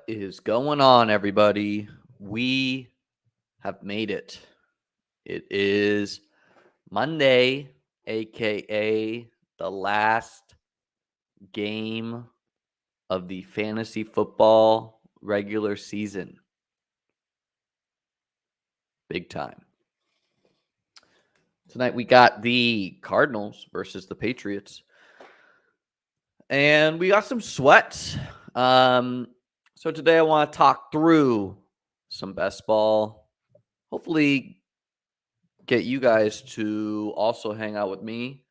is going on, everybody? We have made it. It is Monday, aka the last game of the fantasy football regular season. Big time. Tonight we got the Cardinals versus the Patriots. And we got some sweats. So today I want to talk through some best ball. Hopefully get you guys to also hang out with me,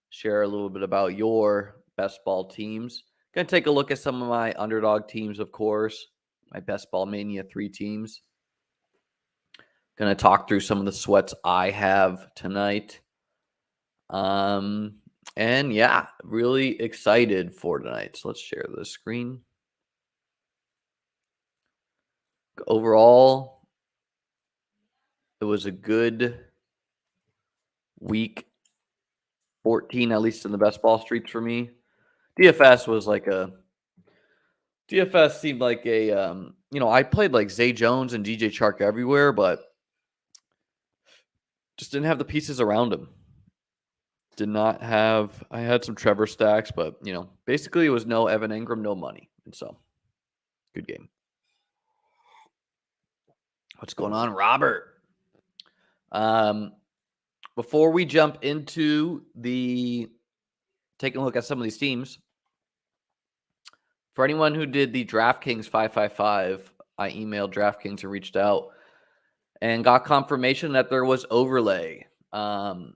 share a little bit about your best ball teams. Gonna take a look at some of my underdog teams, of course, my best ball mania 3 teams. Gonna talk through some of the sweats I have tonight. And yeah, really excited for tonight. So let's share the screen. Overall, it was a good week 14, at least in the best ball streets for me. DFS seemed like a I played like Zay Jones and DJ Chark everywhere, but just didn't have the pieces around him. I had some Trevor stacks, but basically it was no Evan Ingram, no money. And so good game. What's going on, Robert? Before we jump into taking a look at some of these teams, for anyone who did the DraftKings 555, I emailed DraftKings and reached out and got confirmation that there was overlay. Let's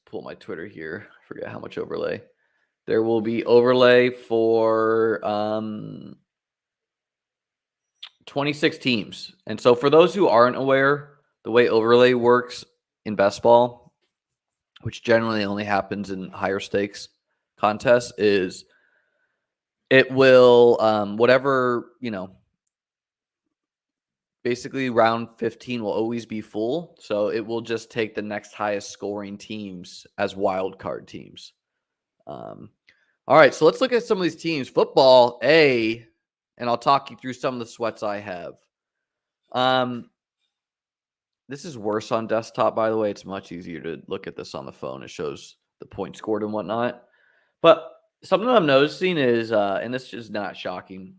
pull my Twitter here. I forget how much overlay. There will be overlay for 26 teams. And so for those who aren't aware, the way overlay works in best ball, which generally only happens in higher stakes contests, is it will whatever, basically round 15 will always be full. So it will just take the next highest scoring teams as wild card teams. All right, so let's look at some of these teams. Football, and I'll talk you through some of the sweats I have. This is worse on desktop, by the way. It's much easier to look at this on the phone. It shows the points scored and whatnot. But something I'm noticing is, and this is not shocking,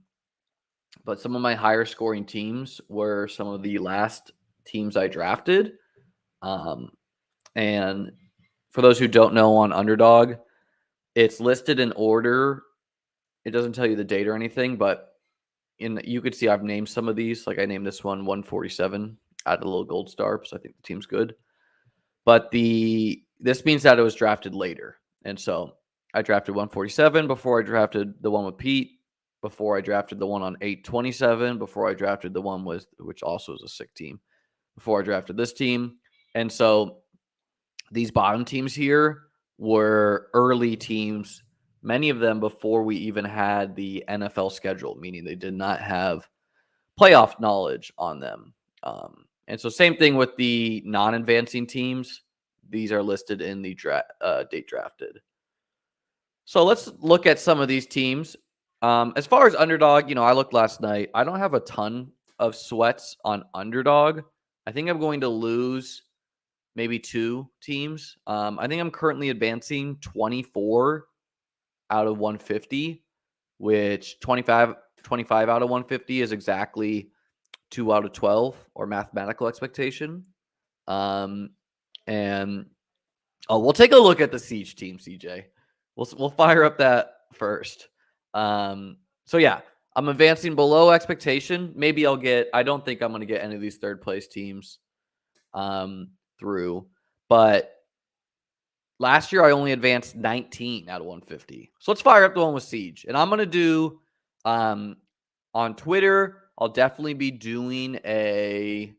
but some of my higher scoring teams were some of the last teams I drafted. And for those who don't know, on Underdog, it's listed in order. It doesn't tell you the date or anything, but you could see I've named some of these. Like I named this one 147, added a little gold star because I think the team's good. But this means that it was drafted later. And so I drafted 147 before I drafted the one with Pete, before I drafted the one on 827, before I drafted the one which also is a sick team, before I drafted this team. And so these bottom teams here were early teams, many of them before we even had the NFL schedule, meaning they did not have playoff knowledge on them. And so same thing with the non-advancing teams. These are listed in the date drafted. So let's look at some of these teams. As far as Underdog, I looked last night. I don't have a ton of sweats on Underdog. I think I'm going to lose maybe 2 teams. I think I'm currently advancing 24 out of 150, which 25 out of 150 is exactly 2 out of 12 or mathematical expectation. And we'll take a look at the Siege team, CJ. We'll fire up that first. So yeah, I'm advancing below expectation. Maybe I don't think I'm going to get any of these third place teams through, but last year I only advanced 19 out of 150. So let's fire up the one with Siege. And I'm going to do on Twitter, I'll definitely be doing a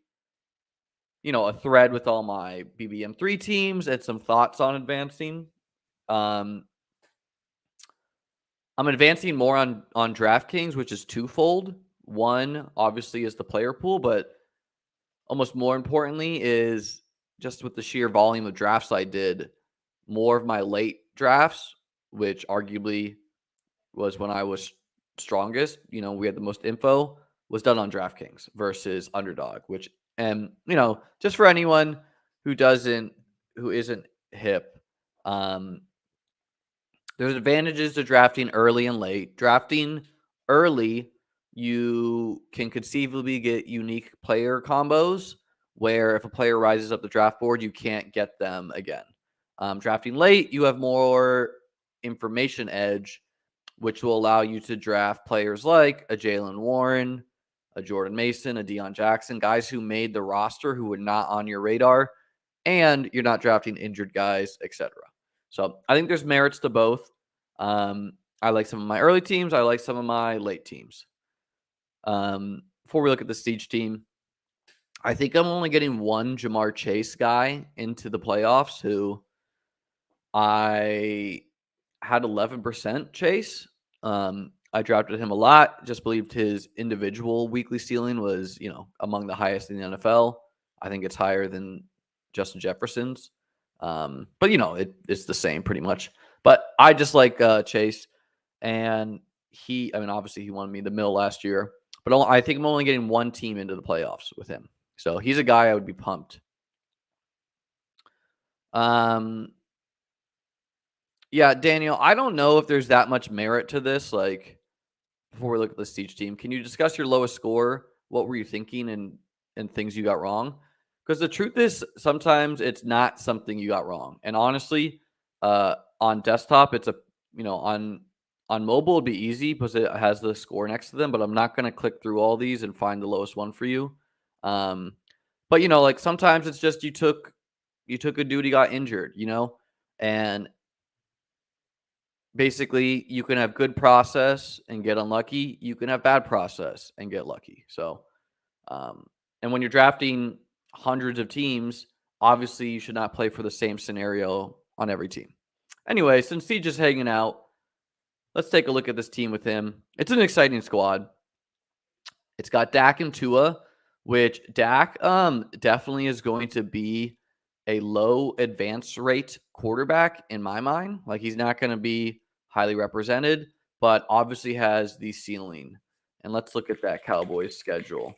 thread with all my BBM3 teams and some thoughts on advancing. I'm advancing more on DraftKings, which is twofold. One, obviously, is the player pool, but almost more importantly is just with the sheer volume of drafts I did, more of my late drafts, which arguably was when I was strongest, we had the most info, was done on DraftKings versus Underdog, which, and just for anyone who isn't hip, um, there's advantages to drafting early and late. Drafting early, you can conceivably get unique player combos where if a player rises up the draft board, you can't get them again. Drafting late, you have more information edge, which will allow you to draft players like a Jalen Warren, a Jordan Mason, a Deion Jackson, guys who made the roster who were not on your radar, and you're not drafting injured guys, etc. So I think there's merits to both. I like some of my early teams. I like some of my late teams. Before we look at the Siege team, I think I'm only getting one Jamar Chase guy into the playoffs who I had 11% Chase. I drafted him a lot. Just believed his individual weekly ceiling was, among the highest in the NFL. I think it's higher than Justin Jefferson's. But it's the same pretty much. But I just like Chase, and obviously he won me the mill last year. But I think I'm only getting one team into the playoffs with him. So he's a guy I would be pumped. Yeah, Daniel, I don't know if there's that much merit to this. Like, before we look at the Siege team, can you discuss your lowest score? What were you thinking and things you got wrong? Because the truth is, sometimes it's not something you got wrong. And honestly, on desktop, it's on mobile, it'd be easy because it has the score next to them. But I'm not going to click through all these and find the lowest one for you. But like sometimes it's just you took a dude, he got injured, and basically, you can have good process and get unlucky. You can have bad process and get lucky. So, and when you're drafting hundreds of teams, obviously you should not play for the same scenario on every team. Anyway, since Siege is hanging out, let's take a look at this team with him. It's an exciting squad. It's got Dak and Tua, which Dak definitely is going to be a low advance rate quarterback in my mind. Like, he's not going to be highly represented, but obviously has the ceiling. And let's look at that Cowboys schedule.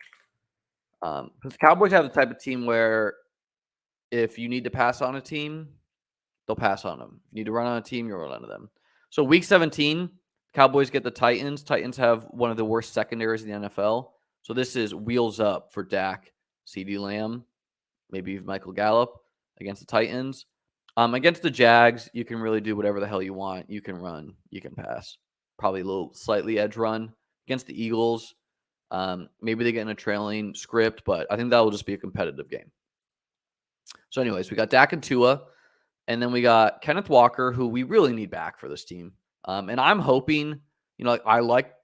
Because the Cowboys have the type of team where if you need to pass on a team, they'll pass on them. If you need to run on a team, you'll run on them. So week 17, Cowboys get the Titans. Titans have one of the worst secondaries in the NFL. So this is wheels up for Dak, CeeDee Lamb, maybe even Michael Gallup against the Titans. Against the Jags, you can really do whatever the hell you want. You can run, you can pass. Probably a little slightly edge run. Against the Eagles, maybe they get in a trailing script, but I think that will just be a competitive game. So anyways, we got Dak and Tua, and then we got Kenneth Walker, who we really need back for this team. And I'm hoping, I liked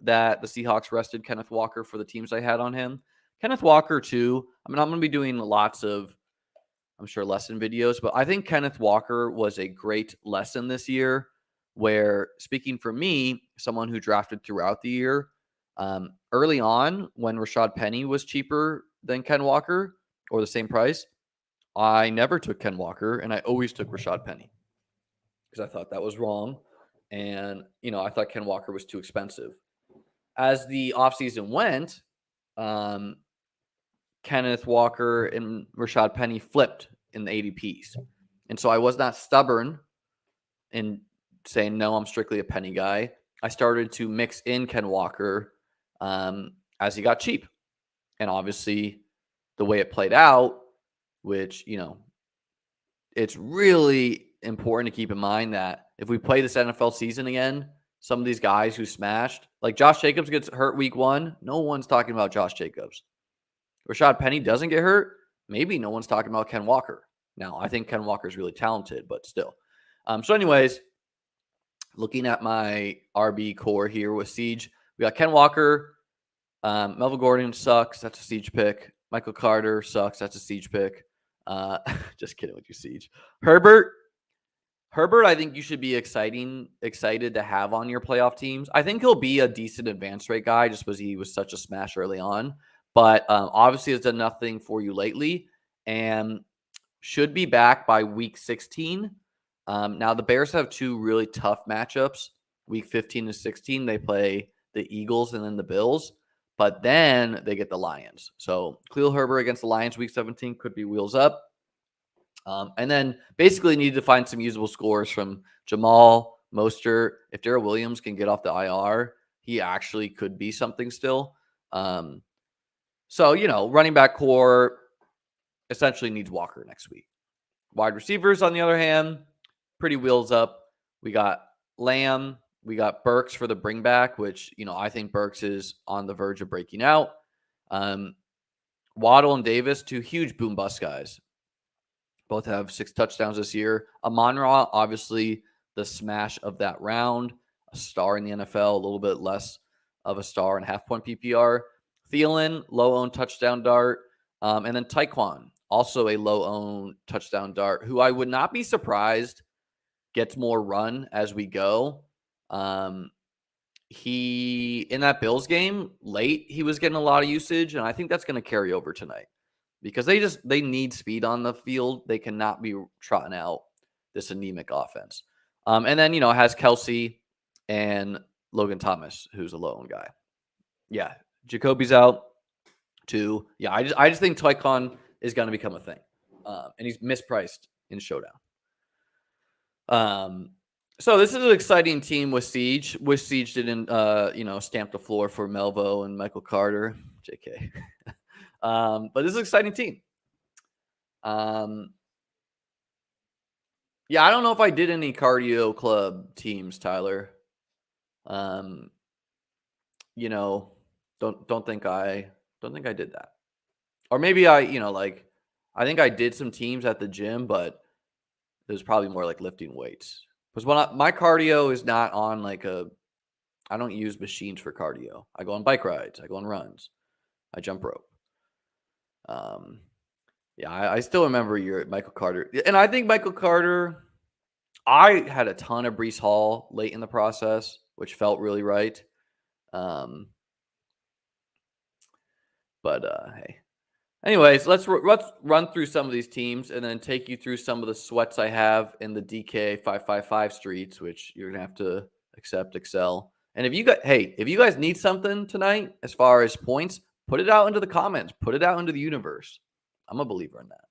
that the Seahawks rested Kenneth Walker for the teams I had on him. Kenneth Walker, too. I'm going to be doing lots of, I'm sure, lesson videos, but I think Kenneth Walker was a great lesson this year where, speaking for me, someone who drafted throughout the year, early on when Rashad Penny was cheaper than Ken Walker or the same price, I never took Ken Walker and I always took Rashad Penny because I thought that was wrong. And, I thought Ken Walker was too expensive. As the offseason went, Kenneth Walker and Rashad Penny flipped in the ADPs. And so I was not stubborn in saying, no, I'm strictly a Penny guy. I started to mix in Ken Walker as he got cheap. And obviously the way it played out, which, it's really important to keep in mind that if we play this NFL season again, some of these guys who smashed, like Josh Jacobs gets hurt week 1, no one's talking about Josh Jacobs. Rashad Penny doesn't get hurt, maybe no one's talking about Ken Walker. Now, I think Ken Walker is really talented, but still. So anyways, looking at my RB core here with Siege, we got Ken Walker. Melvin Gordon sucks. That's a Siege pick. Michael Carter sucks. That's a Siege pick. Just kidding with you, Siege. Herbert, I think you should be excited to have on your playoff teams. I think he'll be a decent advance rate guy just because he was such a smash early on. But obviously has done nothing for you lately and should be back by week 16. Now, the Bears have 2 really tough matchups. Week 15 and 16, they play the Eagles, and then the Bills. But then they get the Lions. So Khalil Herbert against the Lions week 17 could be wheels up. And then basically need to find some usable scores from Jamal, Mostert. If Darrell Williams can get off the IR, he actually could be something still. So, running back core essentially needs Walker next week. Wide receivers, on the other hand, pretty wheels up. We got Lamb. We got Burks for the bring back, which, I think Burks is on the verge of breaking out. Waddle and Davis, two huge boom bust guys. Both have 6 touchdowns this year. Amon-Ra, obviously the smash of that round, a star in the NFL, a little bit less of a star in half-point PPR. Thielen, low-owned touchdown dart. And then Tyquan, also a low-owned touchdown dart, who I would not be surprised gets more run as we go. He, in that Bills game, late, he was getting a lot of usage, and I think that's going to carry over tonight. Because they need speed on the field. They cannot be trotting out this anemic offense. And then, has Kelsey and Logan Thomas, who's a low-owned guy. Yeah, Jacoby's out too. Yeah, I just think Tyquan is going to become a thing. And he's mispriced in Showdown. So this is an exciting team with Siege. Wish Siege didn't, stamp the floor for Melvo and Michael Carter. JK. But this is an exciting team. Yeah, I don't know if I did any cardio club teams, Tyler. Don't think I did that. Or maybe I think I did some teams at the gym, but it was probably more like lifting weights. Because my cardio is not on I don't use machines for cardio. I go on bike rides. I go on runs. I jump rope. I still remember your Michael Carter. And I think Michael Carter, I had a ton of Breece Hall late in the process, which felt really right. Hey. Anyways, let's run through some of these teams and then take you through some of the sweats I have in the DK 555 streets, which you're going to have to accept, excel. And if you guys need something tonight as far as points, put it out into the comments. Put it out into the universe. I'm a believer in that.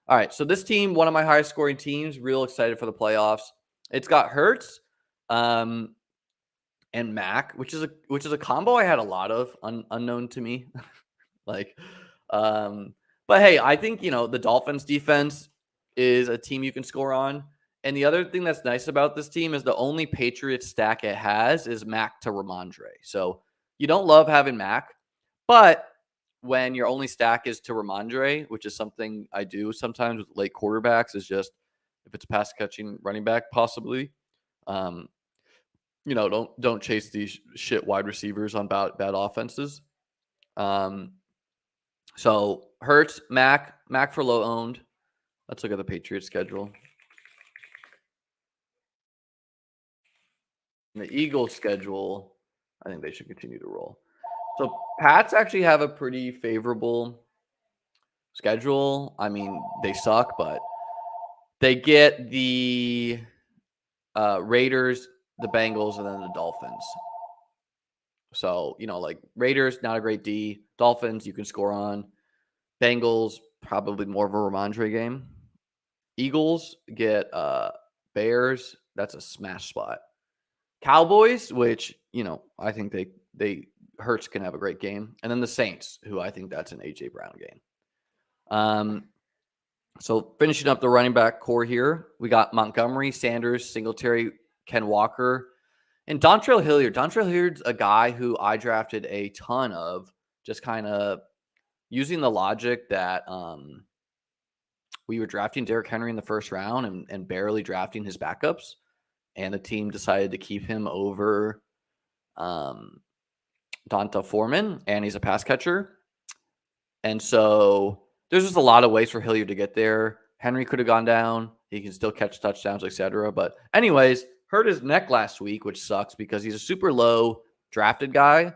All right, so this team, one of my highest scoring teams, real excited for the playoffs. It's got Hurts and Mac, which is a combo I had a lot of unknown to me. But hey, I think the Dolphins defense is a team you can score on. And the other thing that's nice about this team is the only Patriots stack it has is Mac to Ramondre. So you don't love having Mac, but when your only stack is to Ramondre, which is something I do sometimes with late quarterbacks, is just if it's a pass catching running back, possibly. Don't chase these shit wide receivers on bad offenses. So Hurts, Mac for low owned. Let's look at the Patriots schedule. And the Eagles schedule, I think they should continue to roll. So Pats actually have a pretty favorable schedule. I mean, they suck, but they get the Raiders, the Bengals, and then the Dolphins. So, Raiders, not a great D. Dolphins, you can score on. Bengals, probably more of a Ramondre game. Eagles get Bears. That's a smash spot. Cowboys, which, I think they Hurts can have a great game. And then the Saints, who I think that's an A.J. Brown game. So finishing up the running back core here, we got Montgomery, Sanders, Singletary, Ken Walker, and Dontrell Hilliard. Dontrell Hilliard's a guy who I drafted a ton of, just kind of using the logic that we were drafting Derrick Henry in the first round and barely drafting his backups. And the team decided to keep him over Donta Foreman, and he's a pass catcher. And so there's just a lot of ways for Hilliard to get there. Henry could have gone down. He can still catch touchdowns, etc. But anyways, hurt his neck last week, which sucks because he's a super low drafted guy.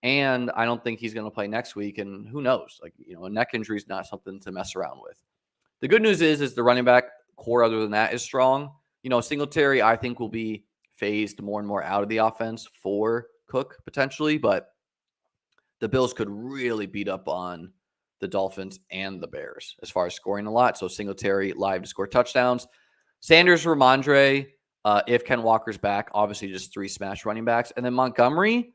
And I don't think he's going to play next week. And who knows? A neck injury is not something to mess around with. The good news is the running back core, other than that, is strong. Singletary, I think, will be phased more and more out of the offense for Cook potentially, but the Bills could really beat up on the Dolphins and the Bears as far as scoring a lot. So Singletary live to score touchdowns. Sanders, Ramondre, if Ken Walker's back, obviously just 3 smash running backs. And then Montgomery,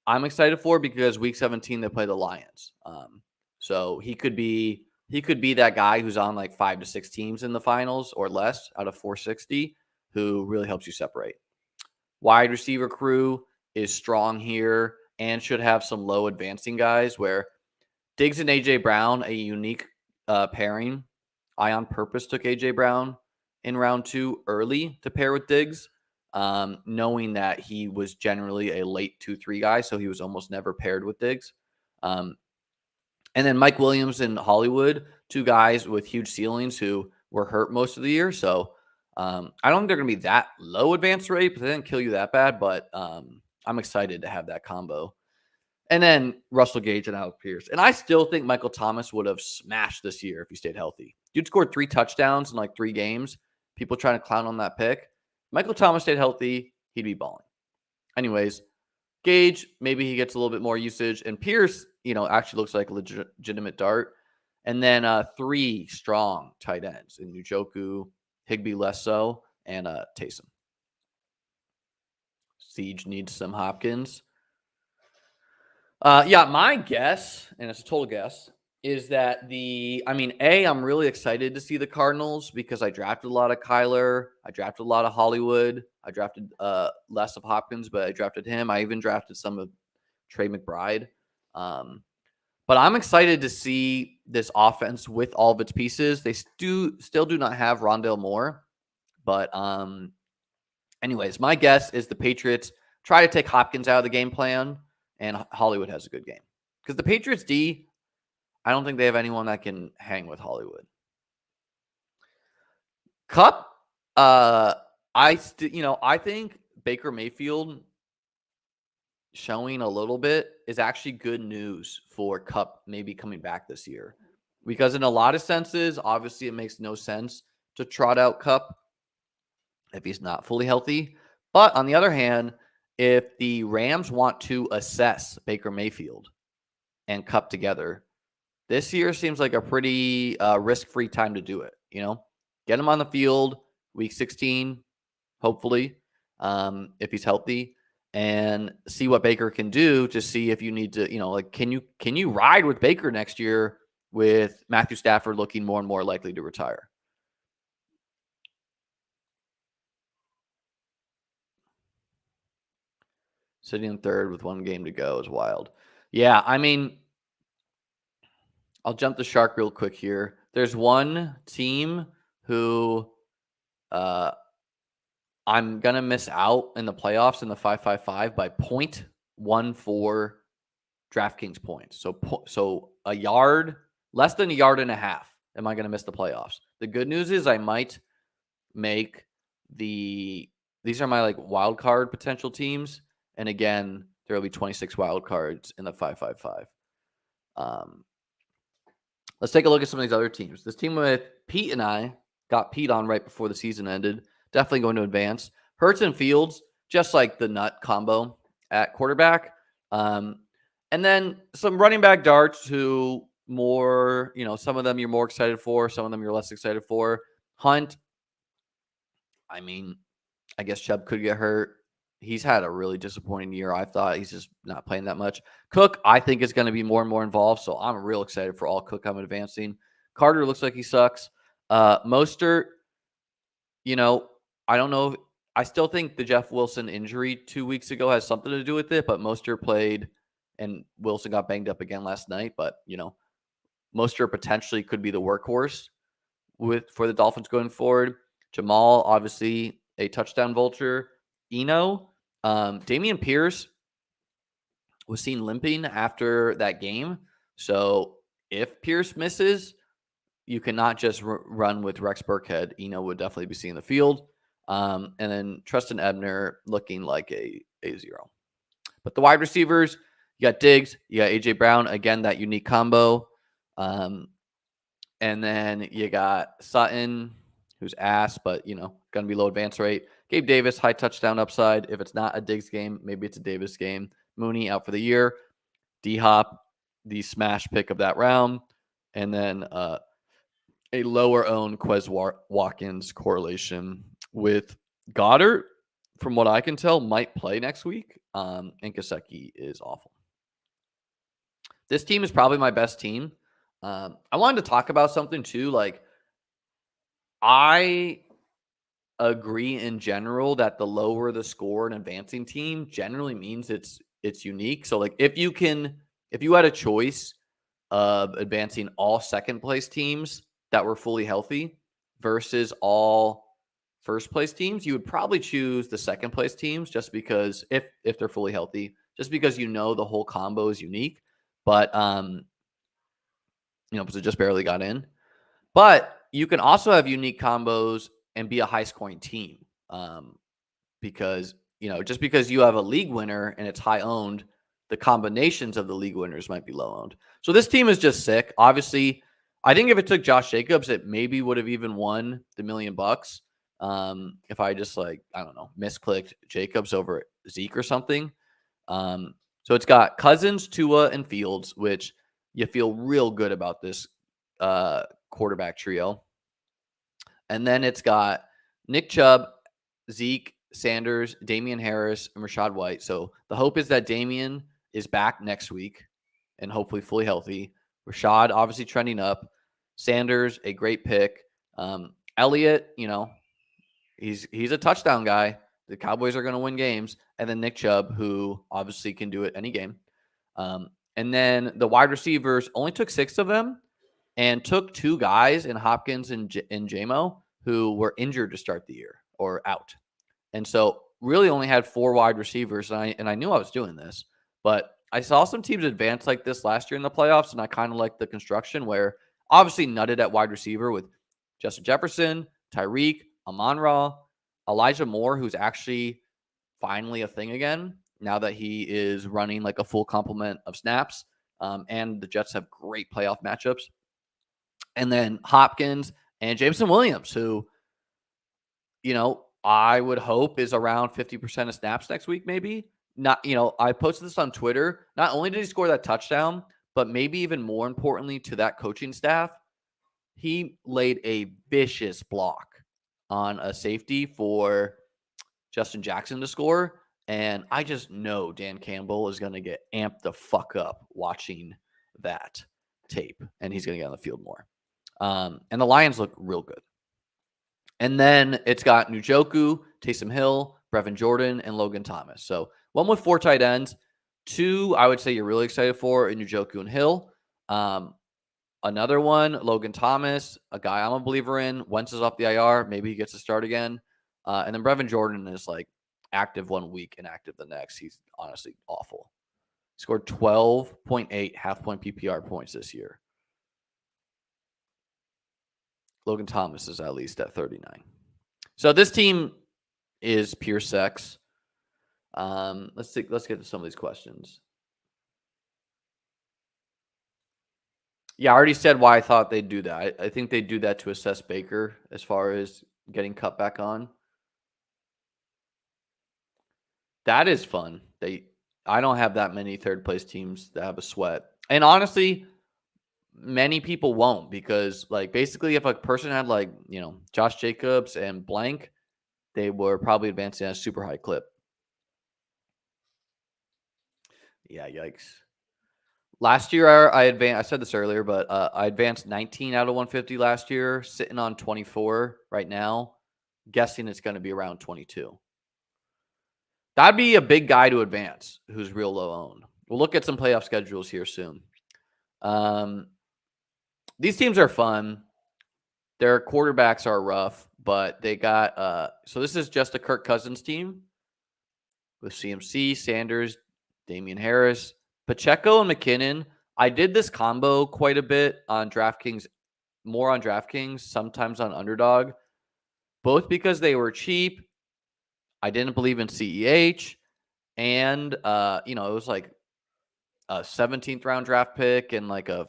I'm excited for because week 17 they play the Lions. So he could be that guy who's on like 5 to 6 teams in the finals or less out of 460 who really helps you separate. Wide receiver crew is strong here and should have some low advancing guys where Diggs and A.J. Brown, a unique pairing. I on purpose took A.J. Brown in round 2 early to pair with Diggs, knowing that he was generally a late 2-3 guy, so he was almost never paired with Diggs. And then Mike Williams and Hollywood, 2 guys with huge ceilings who were hurt most of the year. So I don't think they're going to be that low advance rate, but they didn't kill you that bad. But I'm excited to have that combo. And then Russell Gage and Alec Pierce. And I still think Michael Thomas would have smashed this year if he stayed healthy. Dude scored 3 touchdowns in like 3 games. People trying to clown on that pick. Michael Thomas stayed healthy, he'd be balling. Anyways, Gage, maybe he gets a little bit more usage. And Pierce, actually looks like a legitimate dart. And then 3 strong tight ends in Njoku, Higbee less so, and Taysom. Siege needs some Hopkins. My guess, and it's a total guess, is that I'm really excited to see the Cardinals because I drafted a lot of Kyler. I drafted a lot of Hollywood. I drafted less of Hopkins, but I drafted him. I even drafted some of Trey McBride. But I'm excited to see this offense with all of its pieces. They still do not have Rondale Moore. But anyways, my guess is the Patriots try to take Hopkins out of the game plan. And Hollywood has a good game. Because the Patriots D, I don't think they have anyone that can hang with Hollywood. Cup, I think Baker Mayfield showing a little bit is actually good news for Cup maybe coming back this year. Because in a lot of senses, obviously it makes no sense to trot out Cup if he's not fully healthy. But on the other hand, if the Rams want to assess Baker Mayfield and Cup together, this year seems like a pretty risk-free time to do it. Get him on the field week 16, hopefully, if he's healthy, and see what Baker can do to see if you need to, can you ride with Baker next year with Matthew Stafford looking more and more likely to retire? Sitting in third with 1 game to go is wild. Yeah, I'll jump the shark real quick here. There's one team who I'm going to miss out in the playoffs in the 5-5-5 by 0.14 DraftKings points. So a yard, less than a yard and a half, am I going to miss the playoffs? The good news is I might make these are my wild card potential teams. And again, there will be 26 wild cards in the 5-5-5. Let's take a look at some of these other teams. This team with Pete and I got Pete on right before the season ended. Definitely going to advance. Hurts and Fields, just like the nut combo at quarterback. And then some running back darts who more, some of them you're more excited for, some of them you're less excited for. Hunt, I guess Chubb could get hurt. He's had a really disappointing year. I thought he's just not playing that much. Cook, I think, is going to be more and more involved, so I'm real excited for all Cook I'm advancing. Carter looks like he sucks. Mostert, I don't know. I still think the Jeff Wilson injury 2 weeks ago has something to do with it, but Mostert played, and Wilson got banged up again last night. But, Mostert potentially could be the workhorse for the Dolphins going forward. Jamal, obviously, a touchdown vulture. Dameon Pierce was seen limping after that game. So if Pierce misses, you cannot just run with Rex Burkhead. Eno would definitely be seeing the field. And then Tristan Ebner looking like a 0. But the wide receivers, you got Diggs, you got A.J. Brown. Again, that unique combo. And then you got Sutton, who's ass, but, going to be low advance rate. Gabe Davis, high touchdown upside. If it's not a Diggs game, maybe it's a Davis game. Mooney out for the year. D-Hop, the smash pick of that round. And then a lower-owned Quez Watkins correlation with Goddard, from what I can tell, might play next week. And Kaseki is awful. This team is probably my best team. I wanted to talk about something too. Like, I agree in general that the lower the score an advancing team generally means it's unique. So, like, if you had a choice of advancing all second place teams that were fully healthy versus all first place teams, you would probably choose the second place teams just because if they're fully healthy, just because the whole combo is unique. But because it just barely got in. But you can also have unique combos and be a high scoring team. Because just because you have a league winner and it's high owned, the combinations of the league winners might be low owned. So this team is just sick. Obviously, I think if it took Josh Jacobs, it maybe would have even won the $1 million. If I just misclicked Jacobs over Zeke or something. So it's got Cousins, Tua, and Fields, which you feel real good about this quarterback trio. And then it's got Nick Chubb, Zeke, Sanders, Damian Harris, and Rashad White. So the hope is that Damian is back next week and hopefully fully healthy. Rashad obviously trending up. Sanders, a great pick. Elliott, he's a touchdown guy. The Cowboys are going to win games. And then Nick Chubb, who obviously can do it any game. And then the wide receivers only took 6 of them and took 2 guys in Hopkins and Jamo who were injured to start the year or out. And so really only had 4 wide receivers. And I knew I was doing this, but I saw some teams advance like this last year in the playoffs. And I kind of like the construction where obviously nutted at wide receiver with Justin Jefferson, Tyreek, Amon-Ra, Elijah Moore, who's actually finally a thing again now that he is running like a full complement of snaps. And the Jets have great playoff matchups. And then Hopkins and Jameson Williams, who, I would hope is around 50% of snaps next week, maybe. Not, I posted this on Twitter. Not only did he score that touchdown, but maybe even more importantly to that coaching staff, he laid a vicious block on a safety for Justin Jackson to score. And I just know Dan Campbell is going to get amped the fuck up watching that tape, and he's going to get on the field more. And the Lions look real good. And then it's got Njoku, Taysom Hill, Brevin Jordan, and Logan Thomas. So one with 4 tight ends. 2, I would say you're really excited for, in Njoku and Hill. Another one, Logan Thomas, a guy I'm a believer in. Wentz is off the IR. Maybe he gets to start again. And then Brevin Jordan is like active 1 week, inactive the next. He's honestly awful. He scored 12.8 half-point PPR points this year. Logan Thomas is at least at 39. So this team is pure sex. Let's get to some of these questions. Yeah, I already said why I thought they'd do that. I think they'd do that to assess Baker as far as getting cut back on. That is fun. I don't have that many third place teams that have a sweat. And honestly, many people won't, because like basically if a person had like, Josh Jacobs and blank, they were probably advancing at a super high clip. Yeah, yikes. Last year I advanced, I said this earlier, but I advanced 19 out of 150 last year, sitting on 24 right now. Guessing it's going to be around 22. That'd be a big guy to advance who's real low owned. We'll look at some playoff schedules here soon. These teams are fun. Their quarterbacks are rough, but they got so this is just a Kirk Cousins team with CMC, Sanders, Damian Harris, Pacheco, and McKinnon. I did this combo quite a bit on DraftKings, more on DraftKings, sometimes on Underdog, both because they were cheap. I didn't believe in CEH, and it was like a 17th round draft pick and like a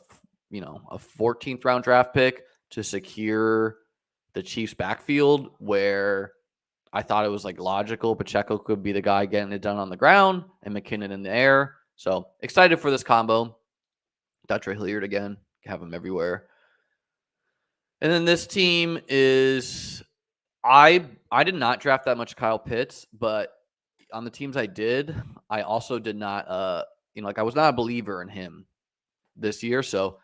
14th round draft pick to secure the Chiefs backfield, where I thought it was like logical. Pacheco could be the guy getting it done on the ground and McKinnon in the air. So excited for this combo. Dutcher Hilliard again. Have him everywhere. And then this team is I did not draft that much Kyle Pitts, but on the teams I did, I also did not I was not a believer in him this year. So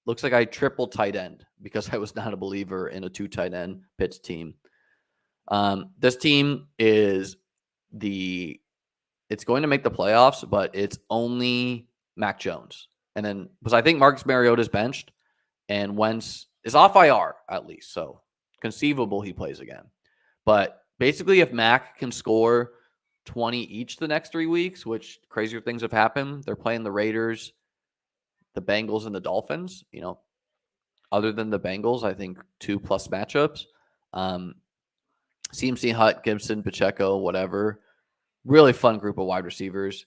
looks like I tripled tight end because I was not a believer in a 2 tight end Pitts team. This team is it's going to make the playoffs, but it's only Mac Jones. And then because I think Marcus Mariota's benched and Wentz is off IR at least. So conceivable he plays again. But basically, if Mac can score 20 each the next 3 weeks, which crazier things have happened, they're playing the Raiders, the Bengals, and the Dolphins. Other than the Bengals, I think 2+ matchups. CMC, Hutt, Gibson, Pacheco, whatever. Really fun group of wide receivers.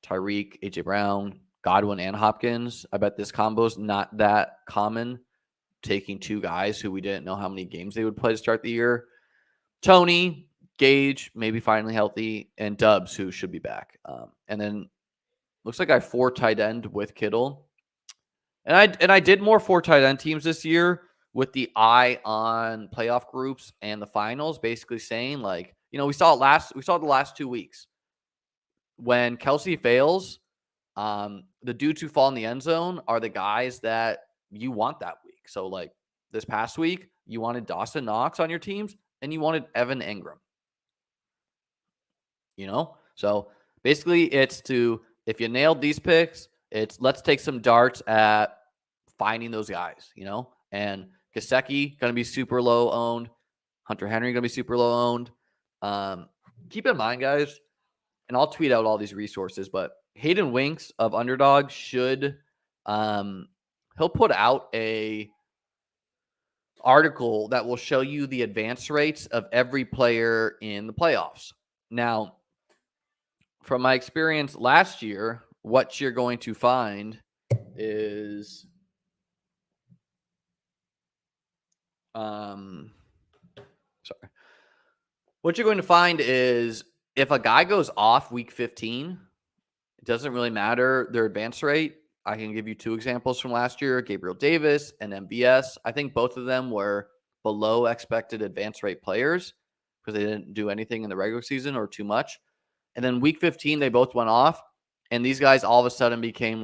Tyreek, AJ Brown, Godwin, and Hopkins. I bet this combo is not that common, taking 2 guys who we didn't know how many games they would play to start the year. Tony, Gage, maybe finally healthy, and Dubs, who should be back. And then looks like I have 4 tight end with Kittle. And I did more 4 tight end teams this year with the eye on playoff groups and the finals, basically saying we saw the last 2 weeks. When Kelsey fails, the dudes who fall in the end zone are the guys that you want that week. So this past week, you wanted Dawson Knox on your teams and you wanted Evan Engram. So basically if you nailed these picks, let's take some darts at finding those guys, and Gesicki going to be super low owned. Hunter Henry going to be super low owned. Keep in mind, guys, and I'll tweet out all these resources, but Hayden Winks of Underdog should, he'll put out a article that will show you the advance rates of every player in the playoffs. Now, from my experience last year, what you're going to find is what you're going to find is if a guy goes off week 15, it doesn't really matter their advance rate. I can give you 2 examples from last year, Gabriel Davis and MVS. I think both of them were below expected advance rate players because they didn't do anything in the regular season or too much. And then week 15, they both went off. And these guys all of a sudden became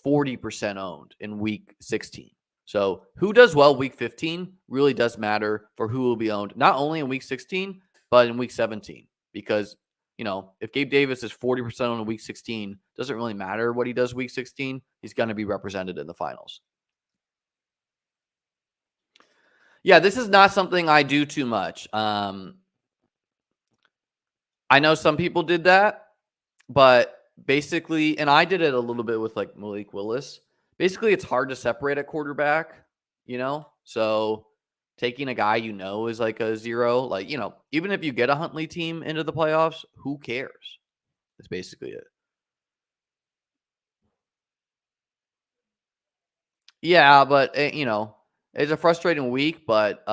40% owned in week 16. So who does well week 15 really does matter for who will be owned, not only in week 16, but in week 17. Because, if Gabe Davis is 40% owned in week 16, doesn't really matter what he does week 16. He's going to be represented in the finals. Yeah, this is not something I do too much. I know some people did that, but basically, and I did it a little bit with Malik Willis. Basically, it's hard to separate at quarterback, So taking a guy is a 0. Even if you get a Huntley team into the playoffs, who cares? That's basically it. Yeah, but it's a frustrating week. But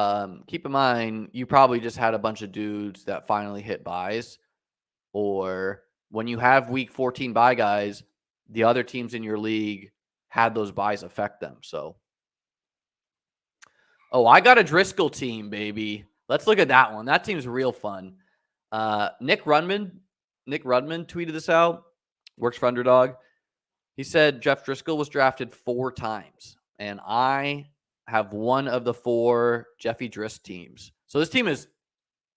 keep in mind, you probably just had a bunch of dudes that finally hit buys, or when you have week 14 bye guys, the other teams in your league had those buys affect them. So, I got a Driscoll team, baby. Let's look at that one. That team's real fun. Nick Rudman tweeted this out. Works for Underdog. He said Jeff Driscoll was drafted 4 times, and I have one of the 4 Jeffy Drisk teams. So this team is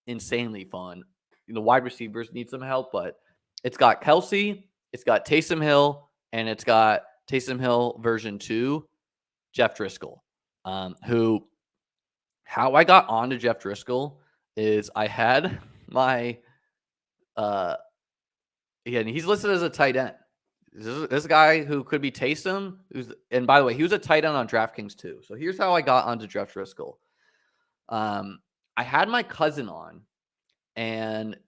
insanely fun. The wide receivers need some help, but it's got Kelsey, it's got Taysom Hill, and it's got Taysom Hill version 2, Jeff Driscoll, how I got onto Jeff Driscoll is I had my he's listed as a tight end. This guy who could be Taysom, and by the way, he was a tight end on DraftKings too. So here's how I got onto Jeff Driscoll. I had my cousin on, and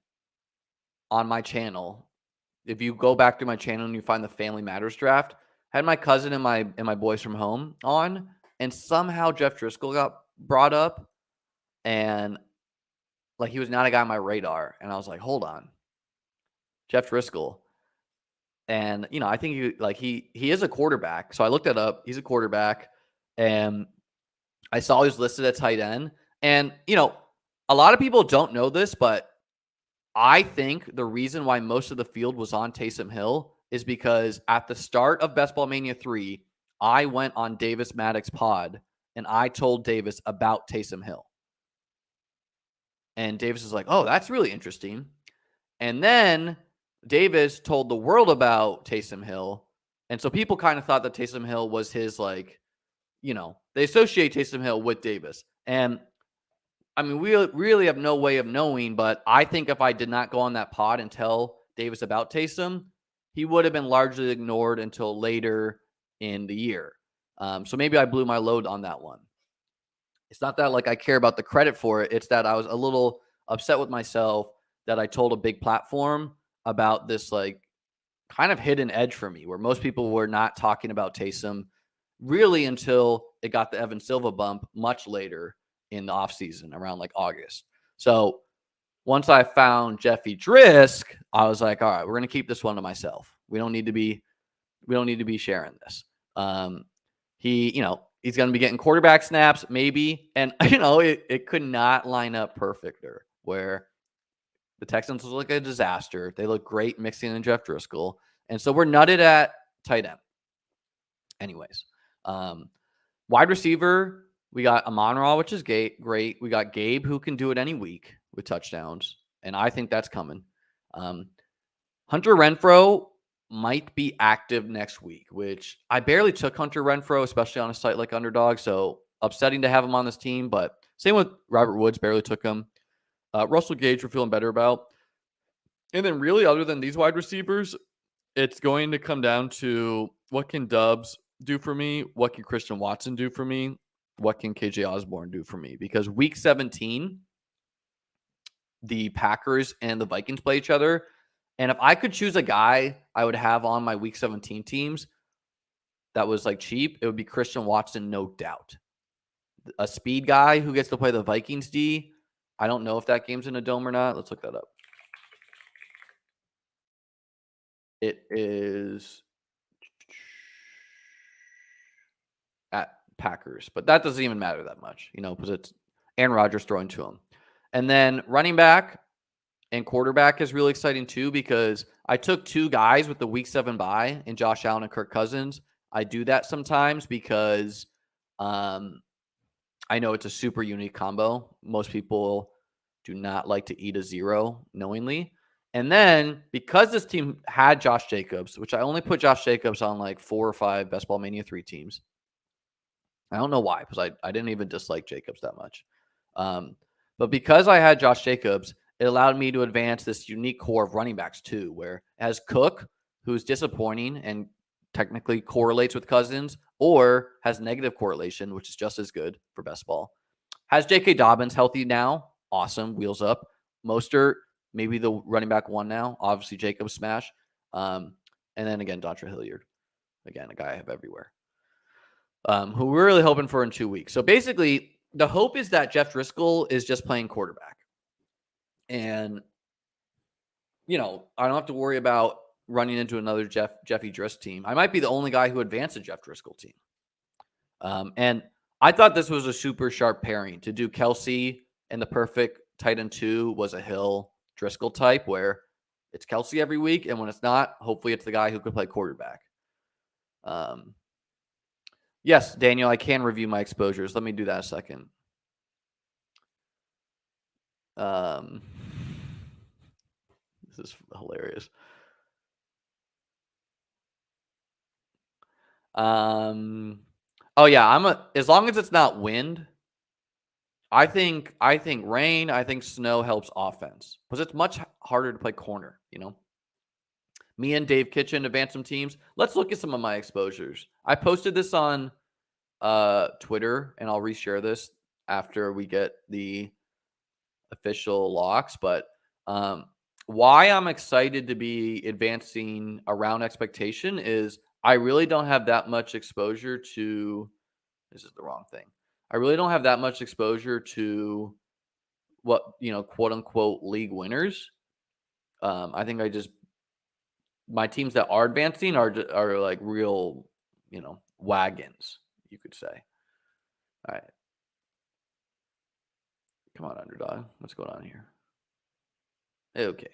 on my channel, if you go back to my channel and you find the Family Matters draft, I had my cousin and my boys from home on, and somehow Jeff Driscoll got brought up, and like he was not a guy on my radar. And I was like, hold on, Jeff Driscoll. And I think he is a quarterback. So I looked it up. He's a quarterback, and I saw he was listed at tight end. And a lot of people don't know this, but I think the reason why most of the field was on Taysom Hill is because at the start of Best Ball Mania 3, I went on Davis Maddox pod and I told Davis about Taysom Hill. And Davis is like, oh, that's really interesting. And then Davis told the world about Taysom Hill. And so people kind of thought that Taysom Hill was his, like, they associate Taysom Hill with Davis. And I mean, we really have no way of knowing, but I think if I did not go on that pod and tell Davis about Taysom, he would have been largely ignored until later in the year. So maybe I blew my load on that one. It's not that like I care about the credit for it. It's that I was a little upset with myself that I told a big platform about this like kind of hidden edge for me, where most people were not talking about Taysom really until it got the Evan Silva bump much later in the offseason around like August. So once I found Jeffy Drisk, I was like, all right, we're going to keep this one to myself. We don't need to be sharing this. He's going to be getting quarterback snaps maybe. And, it could not line up perfecter where the Texans look like a disaster. They look great mixing in Jeff Driscoll. And so we're nutted at tight end. Anyways, wide receiver, we got Amon-Ra, which is great. We got Gabe, who can do it any week with touchdowns, and I think that's coming. Hunter Renfrow might be active next week, which I barely took Hunter Renfrow, especially on a site like Underdog, so upsetting to have him on this team, but same with Robert Woods, barely took him. Russell Gage we're feeling better about. And then really, other than these wide receivers, it's going to come down to what can Dubs do for me? What can Christian Watson do for me? What can KJ Osborne do for me? Because week 17, the Packers and the Vikings play each other. And if I could choose a guy I would have on my week 17 teams that was like cheap, it would be Christian Watson, no doubt. A speed guy who gets to play the Vikings D. I don't know if that game's in a dome or not. Let's look that up. It is at Packers, but that doesn't even matter that much, because it's Aaron Rodgers throwing to him. And then running back and quarterback is really exciting too, because I took two guys with the week 7 bye in Josh Allen and Kirk Cousins. I do that sometimes because I know it's a super unique combo. Most people do not like to eat a 0 knowingly. And then because this team had Josh Jacobs, which I only put Josh Jacobs on like 4 or 5 Best Ball Mania 3 teams. I don't know why, because I didn't even dislike Jacobs that much. But because I had Josh Jacobs, it allowed me to advance this unique core of running backs too, where as Cook, who's disappointing and technically correlates with Cousins, or has negative correlation, which is just as good for Best Ball. Has J.K. Dobbins healthy now? Awesome. Wheels up. Mostert, maybe the running back 1 now. Obviously, Jacobs smash. And then again, Dontre Hilliard. Again, a guy I have everywhere. Who we're really hoping for in 2 weeks. So basically, the hope is that Jeff Driscoll is just playing quarterback. And, I don't have to worry about running into another Jeffy Drisk team. I might be the only guy who advanced a Jeff Driscoll team. And I thought this was a super sharp pairing to do Kelsey, and the perfect tight end 2 was a Hill Driscoll type where it's Kelsey every week. And when it's not, hopefully it's the guy who could play quarterback. Yes, Daniel, I can review my exposures. Let me do that a second. This is hilarious. Oh yeah, as long as it's not wind, I think rain, I think snow helps offense because it's much harder to play corner, Me and Dave Kitchen advanced some teams. Let's look at some of my exposures. I posted this on Twitter, and I'll reshare this after we get the official locks. But why I'm excited to be advancing around expectation is I really don't have that much exposure to. This is the wrong thing. I really don't have that much exposure to quote unquote league winners. I think my teams that are advancing are like real, wagons, you could say. All right. Come on, underdog. What's going on here? Okay.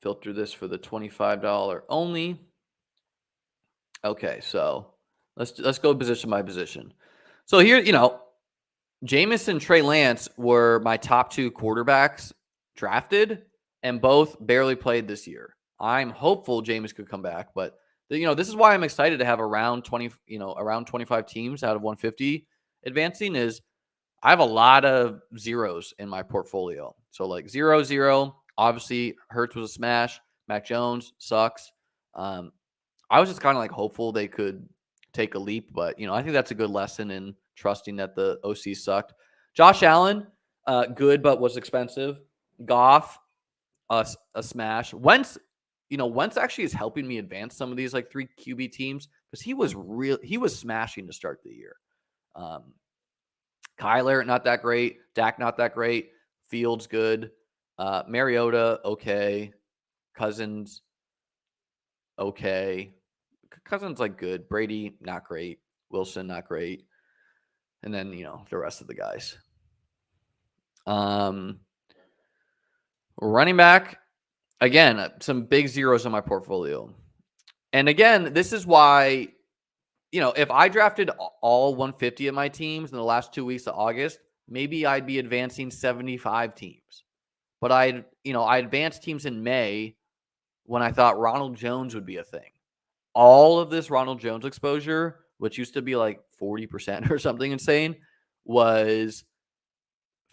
Filter this for the $25 only. Okay, so let's go position by position. So here, Jameis and Trey Lance were my top 2 quarterbacks drafted, and both barely played this year. I'm hopeful Jameis could come back, but this is why I'm excited to have around 25 teams out of 150 advancing. Is I have a lot of zeros in my portfolio. So like 0-0, obviously Hurts was a smash. Mac Jones sucks. I was just kind of like hopeful they could take a leap, but I think that's a good lesson in trusting that the OC sucked. Josh Allen, good but was expensive. Goff, a smash. Wentz actually is helping me advance some of these like 3 QB teams because he was smashing to start the year. Kyler, not that great. Dak, not that great. Fields, good. Mariota, okay. Cousins, okay. Cousins, like, good. Brady, not great. Wilson, not great. And then, the rest of the guys. Running back, again, some big zeros in my portfolio. And again, this is why, if I drafted all 150 of my teams in the last 2 weeks of August, maybe I'd be advancing 75 teams. But I advanced teams in May when I thought Ronald Jones would be a thing. All of this Ronald Jones exposure, which used to be like 40% or something insane, was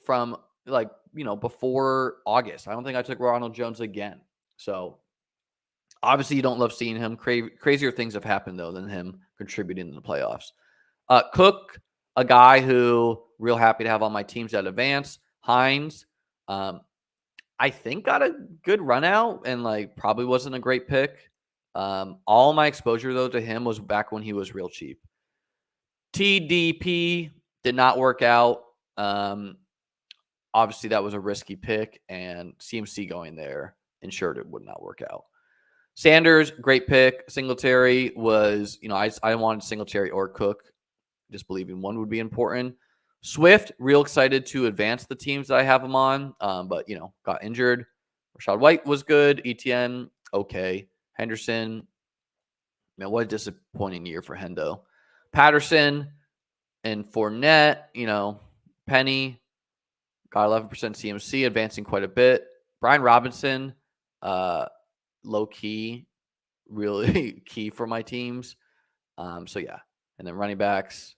from like, before August. I don't think I took Ronald Jones again. So obviously you don't love seeing him. Crazier things have happened, though, than him contributing in the playoffs. Cook, a guy who real happy to have on my teams that advance. Hines, I think got a good run out and like probably wasn't a great pick. All my exposure, though, to him was back when he was real cheap. TDP did not work out. Obviously, that was a risky pick, and CMC going there ensured it would not work out. Sanders, great pick. Singletary was, I wanted Singletary or Cook, just believing one would be important. Swift, real excited to advance the teams that I have him on, but, got injured. Rashad White was good. ETN, okay. Henderson, man, what a disappointing year for Hendo. Patterson and Fournette, Penny, got 11% CMC, advancing quite a bit. Brian Robinson, low key, really key for my teams. So yeah, and then running backs,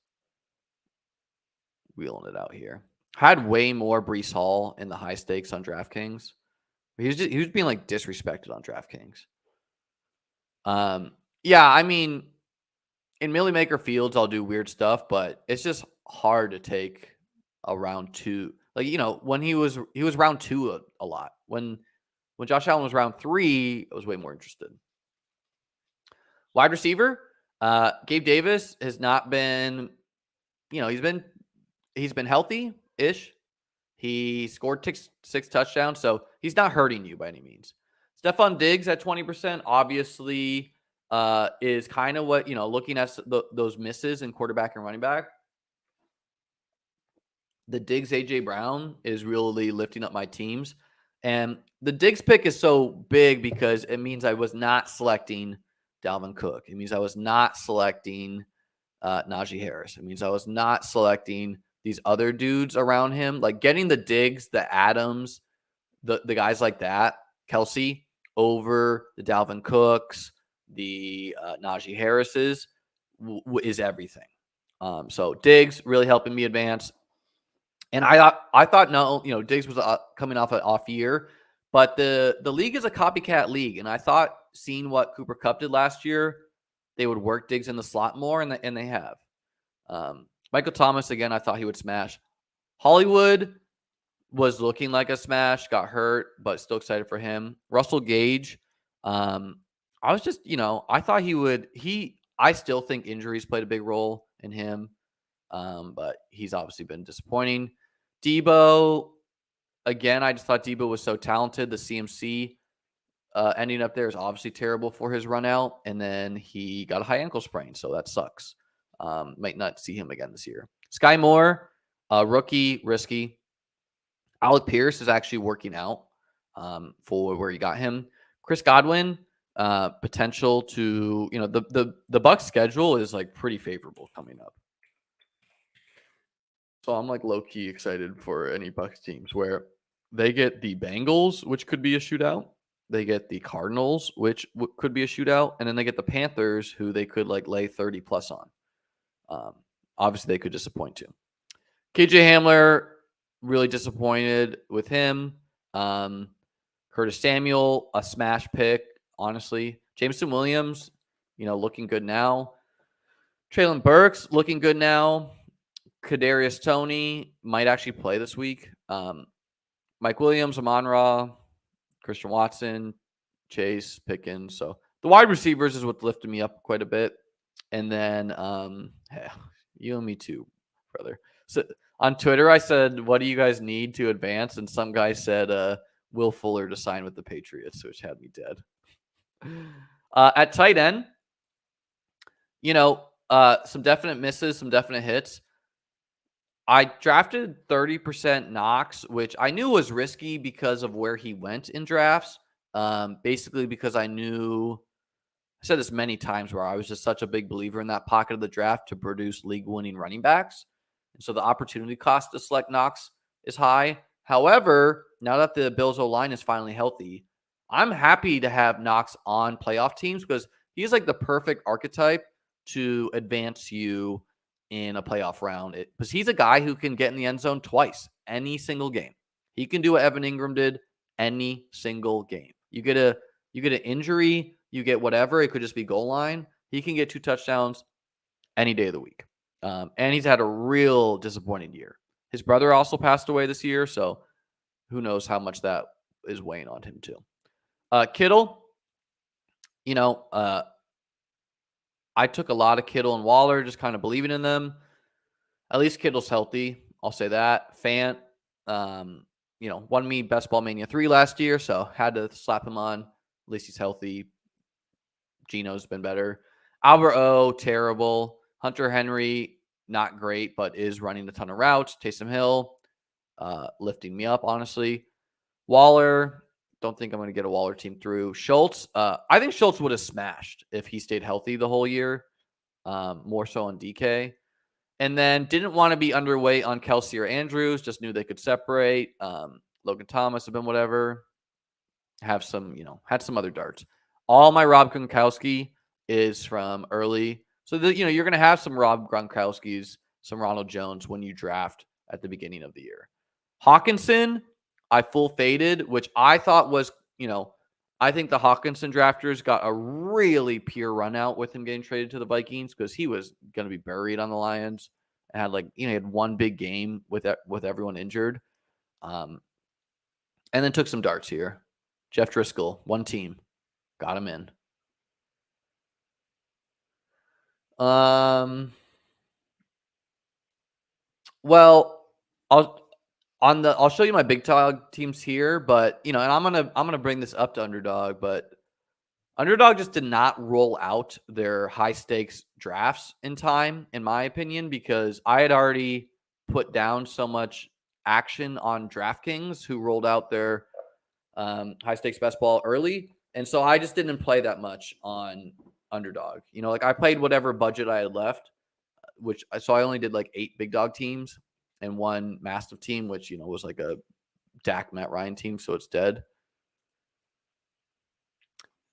wheeling it out here. Had way more Breece Hall in the high stakes on DraftKings. He was being like disrespected on DraftKings. Yeah, I mean, in Millie Maker Fields, I'll do weird stuff, but it's just hard to take a round 2. Like, when he was round 2 a lot. When Josh Allen was round 3, I was way more interested. Wide receiver, Gabe Davis has not been, he's been healthy-ish. He scored 6 touchdowns, so he's not hurting you by any means. Stephon Diggs at 20%, obviously, is kind of what, looking at those misses in quarterback and running back. The Diggs A.J. Brown is really lifting up my teams. And the Diggs pick is so big because it means I was not selecting Dalvin Cook. It means I was not selecting Najee Harris. It means I was not selecting these other dudes around him. Like getting the Diggs, the Adams, the guys like that, Kelsey, over the Dalvin Cooks, the Najee Harrises is everything. So Diggs really helping me advance. And I thought no, Diggs was coming off an off year, but the league is a copycat league, and I thought seeing what Cooper Kupp did last year, they would work Diggs in the slot more, and they have. Michael Thomas again, I thought he would smash. Hollywood was looking like a smash, got hurt, but still excited for him. Russell Gage, I was just I thought he would. I still think injuries played a big role in him, but he's obviously been disappointing. Debo, again, I just thought Debo was so talented. The CMC ending up there is obviously terrible for his run out. And then he got a high ankle sprain, so that sucks. Might not see him again this year. Sky Moore, rookie, risky. Alec Pierce is actually working out for where you got him. Chris Godwin, potential to, the Bucks schedule is like pretty favorable coming up. So I'm like low key excited for any Bucks teams where they get the Bengals, which could be a shootout. They get the Cardinals, which could be a shootout, and then they get the Panthers, who they could like lay 30 plus on. Obviously, they could disappoint too. KJ Hamler, really disappointed with him. Curtis Samuel, a smash pick, honestly. Jameson Williams, looking good now. Traylon Burks, looking good now. Kadarius Toney might actually play this week. Mike Williams, Amon-Ra, Christian Watson, Chase, Pickens. So the wide receivers is what lifted me up quite a bit. And then you and me too, brother. So on Twitter, I said, what do you guys need to advance? And some guy said Will Fuller to sign with the Patriots, which had me dead. At tight end, some definite misses, some definite hits. I drafted 30% Knox, which I knew was risky because of where he went in drafts. Basically because I said this many times where I was just such a big believer in that pocket of the draft to produce league-winning running backs. And so the opportunity cost to select Knox is high. However, now that the Bills O-line is finally healthy, I'm happy to have Knox on playoff teams because he's like the perfect archetype to advance you in a playoff round. Because he's a guy who can get in the end zone twice, any single game. He can do what Evan Ingram did any single game. You get an injury, you get whatever. It could just be goal line. He can get 2 touchdowns any day of the week. And he's had a real disappointing year. His brother also passed away this year, so who knows how much that is weighing on him too. Kittle, I took a lot of Kittle and Waller, just kind of believing in them. At least Kittle's healthy. I'll say that. Fant, won me Best Ball Mania 3 last year, so had to slap him on. At least he's healthy. Gino's been better. Albert O, terrible. Hunter Henry, not great, but is running a ton of routes. Taysom Hill, lifting me up, honestly. Waller, don't think I'm going to get a Waller team through. Schultz, I think Schultz would have smashed if he stayed healthy the whole year, more so on DK. And then didn't want to be underweight on Kelsey or Andrews, just knew they could separate. Logan Thomas have been whatever. Have some, had some other darts. All my Rob Gronkowski is from early. So, you're going to have some Rob Gronkowskis, some Ronald Jones when you draft at the beginning of the year. Hawkinson, I full faded, which I thought was, I think the Hawkinson drafters got a really pure run out with him getting traded to the Vikings because he was going to be buried on the Lions and had he had one big game with everyone injured. And then took some darts here. Jeff Driscoll, one team, got him in. Well, I'll show you my big dog teams here, but and I'm gonna bring this up to Underdog, but Underdog just did not roll out their high stakes drafts in time, in my opinion, because I had already put down so much action on DraftKings, who rolled out their high stakes best ball early. And so I just didn't play that much on Underdog. I played whatever budget I had left, so I only did 8 big dog teams and 1 mastiff team, which, was like a Dak Matt Ryan team. So it's dead.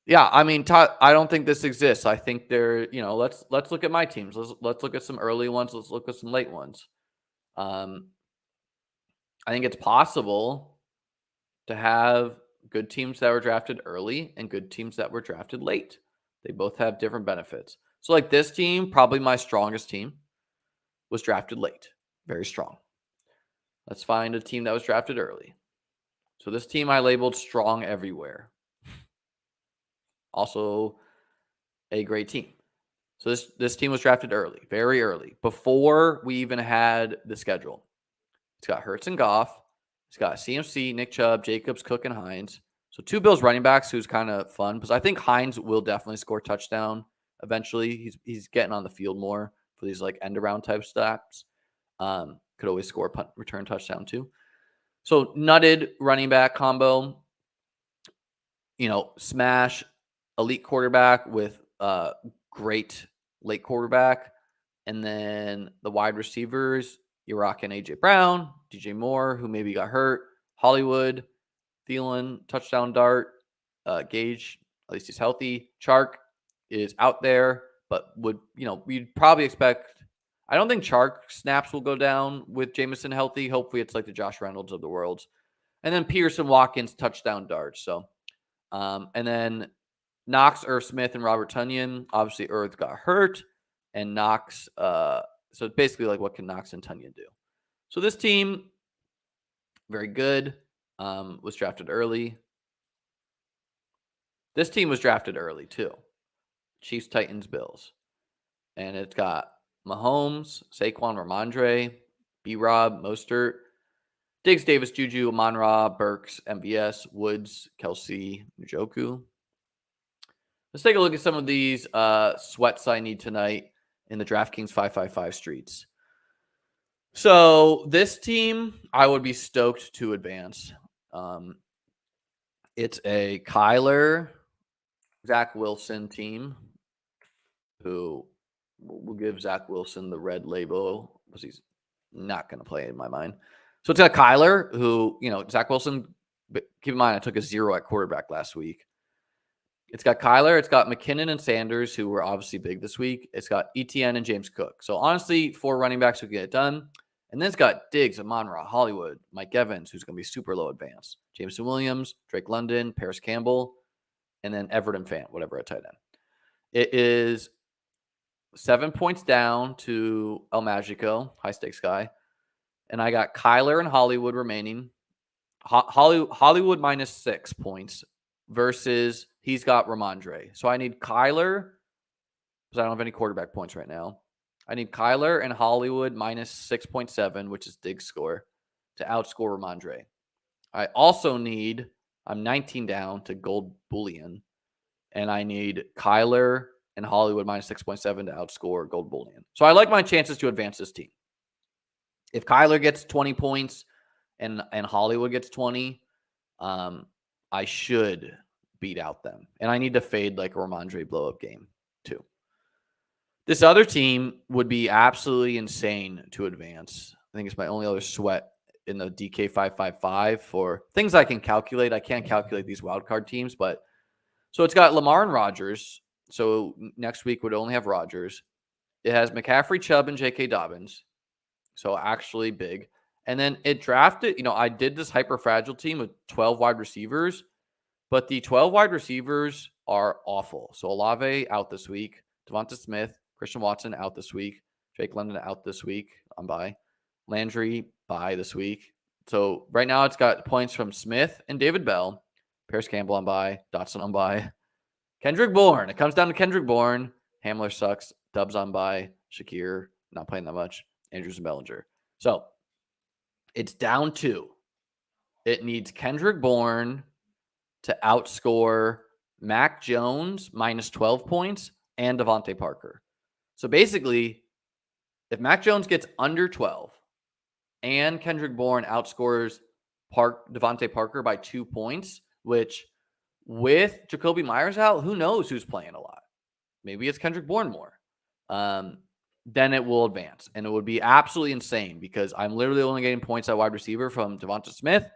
Yeah. I mean, I don't think this exists. I think let's look at my teams. Let's look at some early ones. Let's look at some late ones. I think it's possible to have good teams that were drafted early and good teams that were drafted late. They both have different benefits. So this team, probably my strongest team, was drafted late. Very strong. Let's find a team that was drafted early. So this team I labeled strong everywhere. Also a great team. So this team was drafted early, very early, before we even had the schedule. It's got Hurts and Goff. It's got CMC, Nick Chubb, Jacobs, Cook, and Hines. So 2 Bills running backs who's kind of fun because I think Hines will definitely score touchdown eventually. He's getting on the field more for these like end around type stats. Could always score a punt return touchdown too. So nutted running back combo. Smash elite quarterback with great late quarterback. And then the wide receivers, you're rocking AJ Brown, DJ Moore, who maybe got hurt, Hollywood, Thielen, touchdown dart, Gage, at least he's healthy. Chark is out there, but we'd probably expect. I don't think Chark snaps will go down with Jameson healthy. Hopefully it's like the Josh Reynolds of the world. And then Pearson, Watkins, touchdown darts. So, and then Knox, Irv Smith, and Robert Tonyan. Obviously, Irv got hurt, and Knox. So basically, like, what can Knox and Tonyan do? So this team, very good. Was drafted early. This team was drafted early too. Chiefs, Titans, Bills, and it's got Mahomes, Saquon, Ramondre, B-Rob, Mostert, Diggs, Davis, Juju, Amon-Ra, Burks, MVS, Woods, Kelsey, Njoku. Let's take a look at some of these sweats I need tonight in the DraftKings 555 streets. So this team, I would be stoked to advance. It's a Kyler, Zach Wilson team who will give Zach Wilson the red label because he's not going to play in my mind. So it's got Kyler who, Zach Wilson, but keep in mind, I took a 0 at quarterback last week. It's got Kyler. It's got McKinnon and Sanders, who were obviously big this week. It's got ETN and James Cook. So honestly, 4 running backs who get it done. And then it's got Diggs, Amon-Ra, Hollywood, Mike Evans, who's going to be super low advanced. Jameson Williams, Drake London, Paris Campbell, and then Everton Fant, whatever at tight end. It is 7 points down to El Magico, high stakes guy. And I got Kyler and Hollywood remaining. Hollywood minus 6 points versus he's got Ramondre. So I need Kyler, because I don't have any quarterback points right now. I need Kyler and Hollywood minus 6.7, which is Diggs' score, to outscore Ramondre. I also need, I'm 19 down to gold bullion, and I need Kyler and Hollywood minus 6.7 to outscore gold bullion. So I like my chances to advance this team. If Kyler gets 20 points and Hollywood gets 20, I should beat out them. And I need to fade like a Ramondre blow-up game too. This other team would be absolutely insane to advance. I think it's my only other sweat in the DK 555 for things I can calculate. I can't calculate these wildcard teams, but so it's got Lamar and Rodgers. So next week would only have Rodgers. It has McCaffrey, Chubb, and J.K. Dobbins. So actually big. And then it drafted, I did this hyper fragile team with 12 wide receivers, but the 12 wide receivers are awful. So Olave out this week, Devonta Smith, Christian Watson out this week, Jake London out this week on bye, Landry bye this week. So right now it's got points from Smith and David Bell, Paris Campbell on bye, Dotson on bye, Kendrick Bourne. It comes down to Kendrick Bourne. Hamler sucks. Dubs on bye. Shakir not playing that much. Andrews and Bellinger. So it's down to, it needs Kendrick Bourne to outscore Mac Jones minus 12 points and Devontae Parker. So basically, if Mac Jones gets under 12 and Kendrick Bourne outscores Devontae Parker by 2 points, which with Jacoby Myers out, who knows who's playing a lot? Maybe it's Kendrick Bourne more. Then it will advance. And it would be absolutely insane because I'm literally only getting points at wide receiver from Devonta Smith,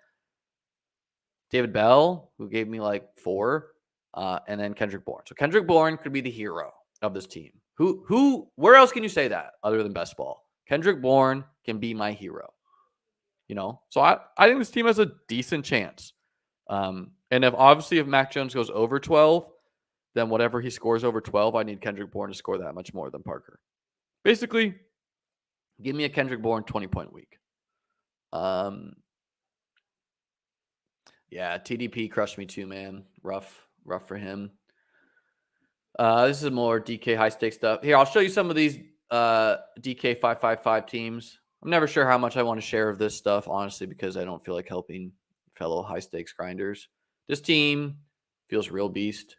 David Bell, who gave me like 4, and then Kendrick Bourne. So Kendrick Bourne could be the hero of this team. Where else can you say that other than best ball? Kendrick Bourne can be my hero. So I think this team has a decent chance. And if Mac Jones goes over 12, then whatever he scores over 12, I need Kendrick Bourne to score that much more than Parker. Basically, give me a Kendrick Bourne 20-point week. Yeah, TDP crushed me too, man. Rough for him. This is more DK high stakes stuff. Here, I'll show you some of these DK 555 teams. I'm never sure how much I want to share of this stuff, honestly, because I don't feel like helping fellow high stakes grinders. This team feels real beast.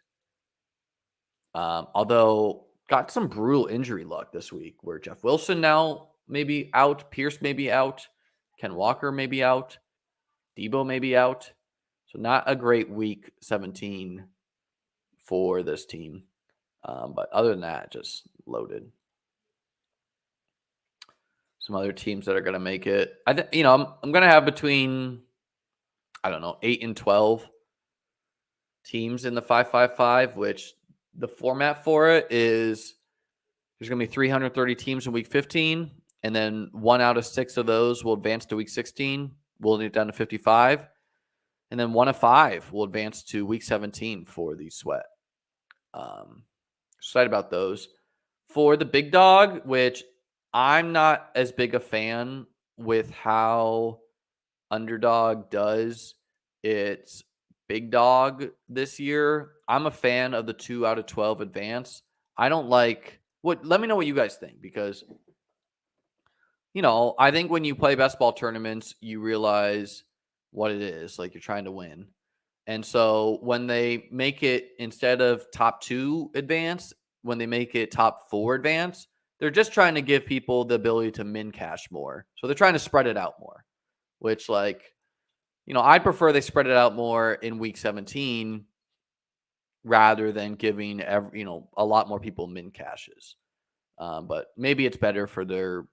Although got some brutal injury luck this week where Jeff Wilson now maybe out, Pierce may be out, Ken Walker may be out, Debo may be out. So not a great week 17 for this team. But other than that, just loaded. Some other teams that are going to make it. I'm going to have between, I don't know, 8 and 12 teams in the 5-5-5, which the format for it is there's going to be 330 teams in week 15, and then 1 out of 6 of those will advance to week 16. We'll need it down to 55. And then 1 of 5 will advance to week 17 for the sweat. Excited about those. For the big dog, which I'm not as big a fan with how Underdog does its big dog this year. I'm a fan of the 2 out of 12 advance. I don't like let me know what you guys think, because I think when you play best ball tournaments, you realize what it is. Like, you're trying to win. And so when they make it, instead of top 2 advance, when they make it top 4 advance, they're just trying to give people the ability to min cash more. So they're trying to spread it out more, which, I'd prefer they spread it out more in week 17 rather than giving a lot more people min cashes. But maybe it's better for the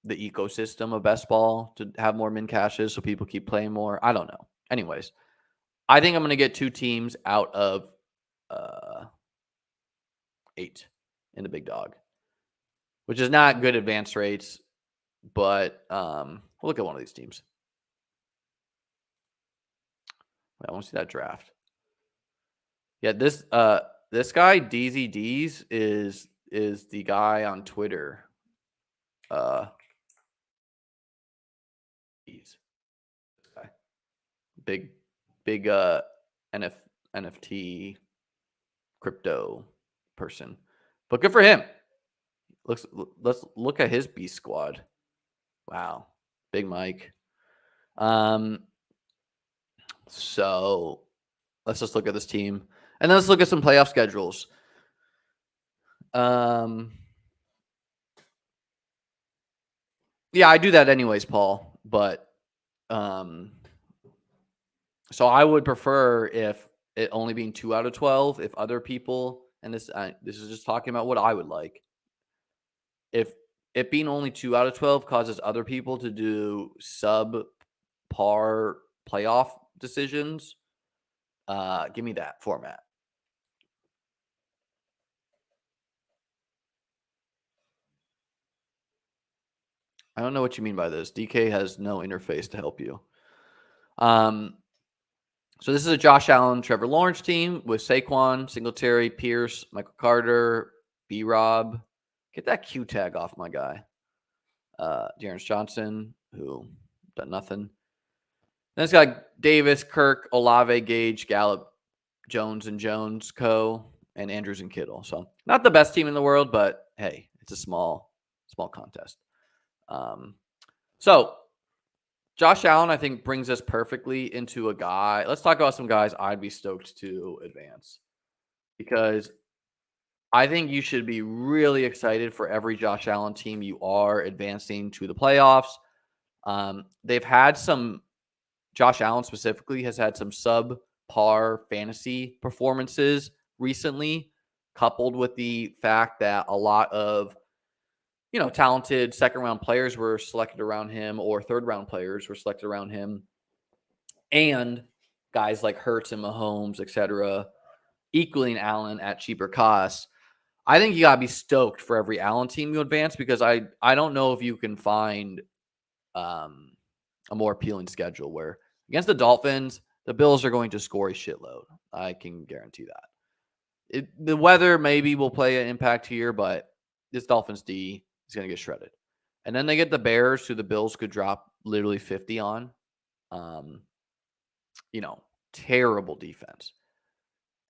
ecosystem of best ball to have more min cashes so people keep playing more. I don't know. Anyways, I think I'm going to get 2 teams out of 8 in the big dog, which is not good advance rates, but we'll look at one of these teams. I want to see that draft. Yeah, this guy DZDs is the guy on Twitter. This guy, big NFT crypto person, but good for him. Let's look at his B squad. Wow, Big Mike. So let's just look at this team, and then let's look at some playoff schedules. Yeah, I do that anyways, Paul. But so I would prefer if it only being 2 out of 12. If other people, and this is just talking about what I would like, if it being only 2 out of 12 causes other people to do sub par playoff decisions, give me that format. I don't know what you mean by this. DK has no interface to help you. So this is a Josh Allen, Trevor Lawrence team with Saquon, Singletary, Pierce, Michael Carter, B-Rob. Get that Q tag off my guy. Dearness Johnson, who done nothing. Then it's got Davis, Kirk, Olave, Gage, Gallup, Jones and Jones, and Andrews and Kittle. So not the best team in the world, but hey, it's a small contest. So Josh Allen, I think, brings us perfectly into a guy. Let's talk about some guys I'd be stoked to advance, because I think you should be really excited for every Josh Allen team you are advancing to the playoffs. They've had some, Josh Allen specifically has had some subpar fantasy performances recently, coupled with the fact that a lot of talented second-round players were selected around him, or third-round players were selected around him, and guys like Hurts and Mahomes, etc., equaling Allen at cheaper costs. I think you got to be stoked for every Allen team you advance, because I don't know if you can find a more appealing schedule where against the Dolphins, the Bills are going to score a shitload. I can guarantee that. The weather maybe will play an impact here, but this Dolphins D is going to get shredded. And then they get the Bears, who the Bills could drop literally 50 on. Terrible defense.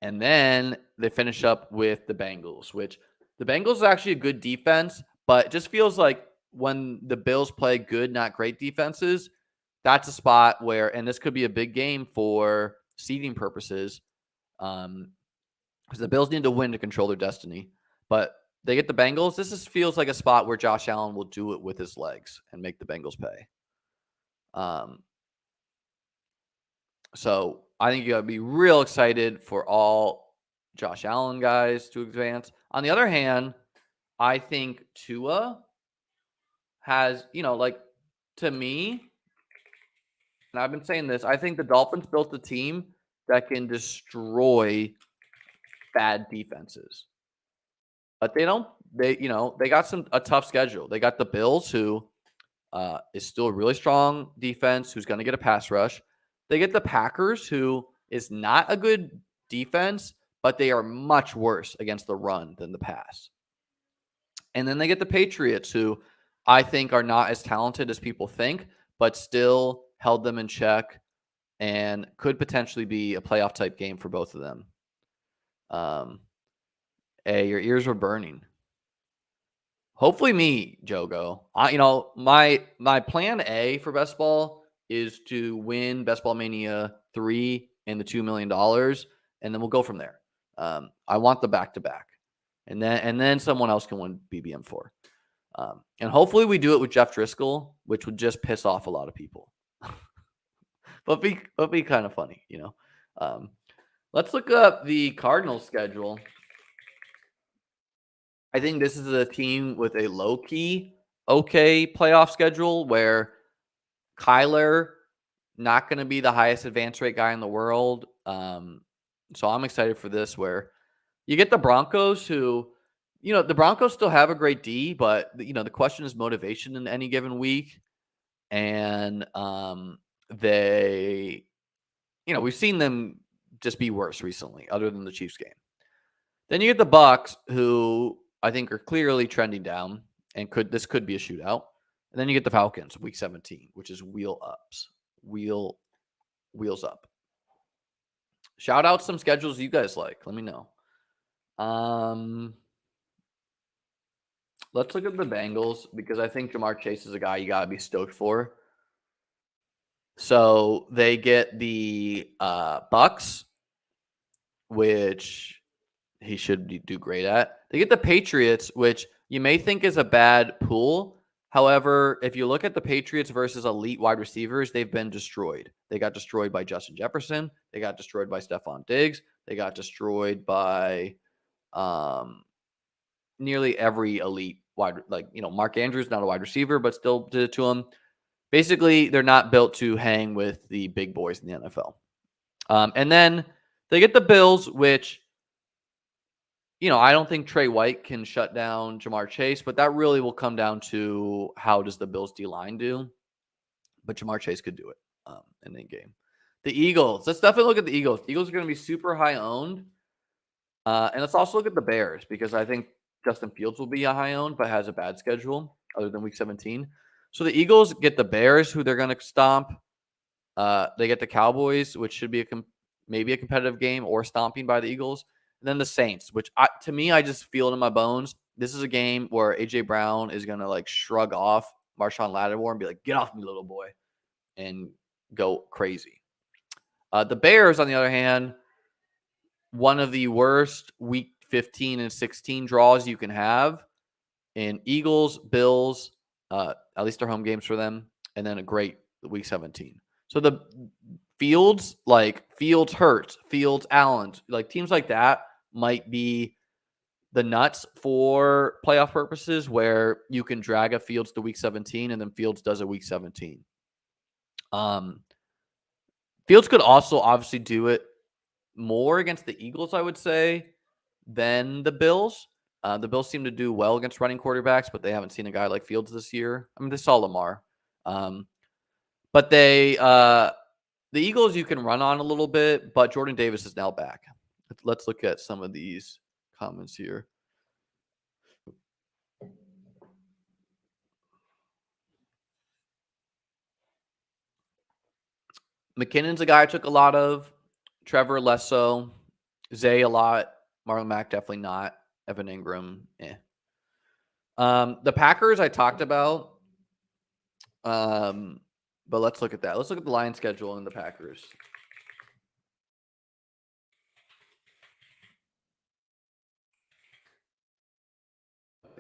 And then they finish up with the Bengals, which the Bengals is actually a good defense, but it just feels like when the Bills play good, not great defenses, that's a spot where, and this could be a big game for seeding purposes, because the Bills need to win to control their destiny. But they get the Bengals. Feels like a spot where Josh Allen will do it with his legs and make the Bengals pay. So I think you got to be real excited for all Josh Allen guys to advance. On the other hand, I think Tua has, to me, and I've been saying this, I think the Dolphins built a team that can destroy bad defenses. But they don't, they got a tough schedule. They got the Bills, who is still a really strong defense, who's going to get a pass rush. They get the Packers, who is not a good defense, but they are much worse against the run than the pass. And then they get the Patriots, who I think are not as talented as people think, but still held them in check and could potentially be a playoff type game for both of them. Hey, your ears were burning. Hopefully me, Jogo. My plan A for Best Ball is to win Best Ball Mania 3 and the $2 million, and then we'll go from there. I want the back-to-back. And then someone else can win BBM 4. And hopefully we do it with Jeff Driscoll, which would just piss off a lot of people. but be kind of funny, Let's look up the Cardinals schedule. I think this is a team with a low-key, okay playoff schedule where Kyler not going to be the highest advance rate guy in the world. So I'm excited for this, where you get the Broncos, who, the Broncos still have a great D, but, the question is motivation in any given week. And we've seen them just be worse recently, other than the Chiefs game. Then you get the Bucks, who I think are clearly trending down, and this could be a shootout. And then you get the Falcons, week 17, which is wheels up. Shout out some schedules you guys like. Let me know. Let's look at the Bengals, because I think Jamar Chase is a guy you got to be stoked for. So they get the Bucks, which he should do great at. They get the Patriots, which you may think is a bad pool. However, if you look at the Patriots versus elite wide receivers, they've been destroyed. They got destroyed by Justin Jefferson. They got destroyed by Stephon Diggs. They got destroyed by nearly every elite Mark Andrews, not a wide receiver, but still did it to him. Basically, they're not built to hang with the big boys in the NFL. And then they get the Bills, which, I don't think Trey White can shut down Jamar Chase, but that really will come down to how does the Bills D-line do. But Jamar Chase could do it in the game. The Eagles. Let's definitely look at the Eagles. The Eagles are going to be super high owned. And let's also look at the Bears, because I think Justin Fields will be a high owned, but has a bad schedule other than week 17. So the Eagles get the Bears, who they're going to stomp. They get the Cowboys, which should be maybe a competitive game, or stomping by the Eagles. And then the Saints, which to me, I just feel it in my bones. This is a game where A.J. Brown is going to shrug off Marshawn Lattimore and be like, "Get off me, little boy," and go crazy. The Bears, on the other hand, one of the worst week 15 and 16 draws you can have. And Eagles, Bills, at least their home games for them, and then a great week 17. So the Fields, Hurts, Fields, Allen, teams like that might be the nuts for playoff purposes, where you can drag a Fields to week 17 and then Fields does a week 17. Fields could also obviously do it more against the Eagles, I would say, than the Bills. The Bills seem to do well against running quarterbacks, but they haven't seen a guy like Fields this year. I mean, they saw Lamar. But the Eagles you can run on a little bit, but Jordan Davis is now back. Let's look at some of these comments here. McKinnon's a guy I took a lot of. Trevor less so. Zay a lot. Marlon Mack definitely not. Evan Ingram, The Packers I talked about. But let's look at that. Let's look at the Lions schedule and the Packers.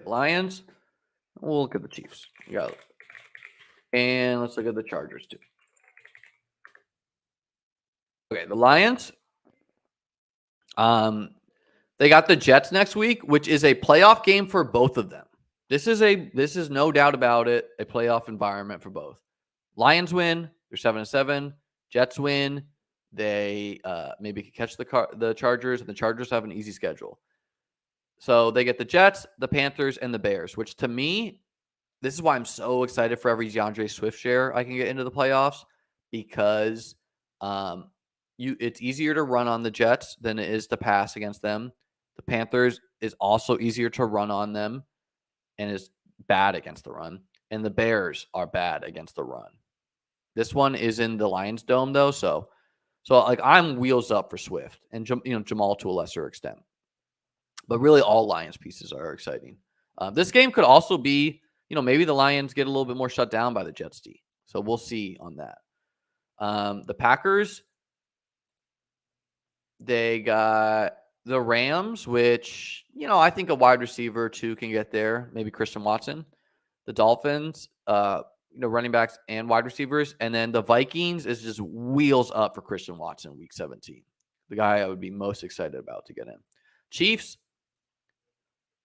Lions. We'll look at the Chiefs. And let's look at the Chargers too. Okay, the Lions. They got the Jets next week, which is a playoff game for both of them. This is no doubt about it, a playoff environment for both. Lions win, they're 7-7. Jets win, they maybe could catch the Chargers, and the Chargers have an easy schedule. So they get the Jets, the Panthers, and the Bears, which to me, this is why I'm so excited for every DeAndre Swift share I can get into the playoffs, because it's easier to run on the Jets than it is to pass against them. The Panthers is also easier to run on them and is bad against the run. And the Bears are bad against the run. This one is in the Lions Dome, though, so like I'm wheels up for Swift and Jamal to a lesser extent. But really, all Lions pieces are exciting. This game could also be, maybe the Lions get a little bit more shut down by the Jets D. So we'll see on that. The Packers, they got the Rams, which, I think a wide receiver or two can get there. Maybe Christian Watson. The Dolphins, running backs and wide receivers. And then the Vikings is just wheels up for Christian Watson week 17. The guy I would be most excited about to get in. Chiefs,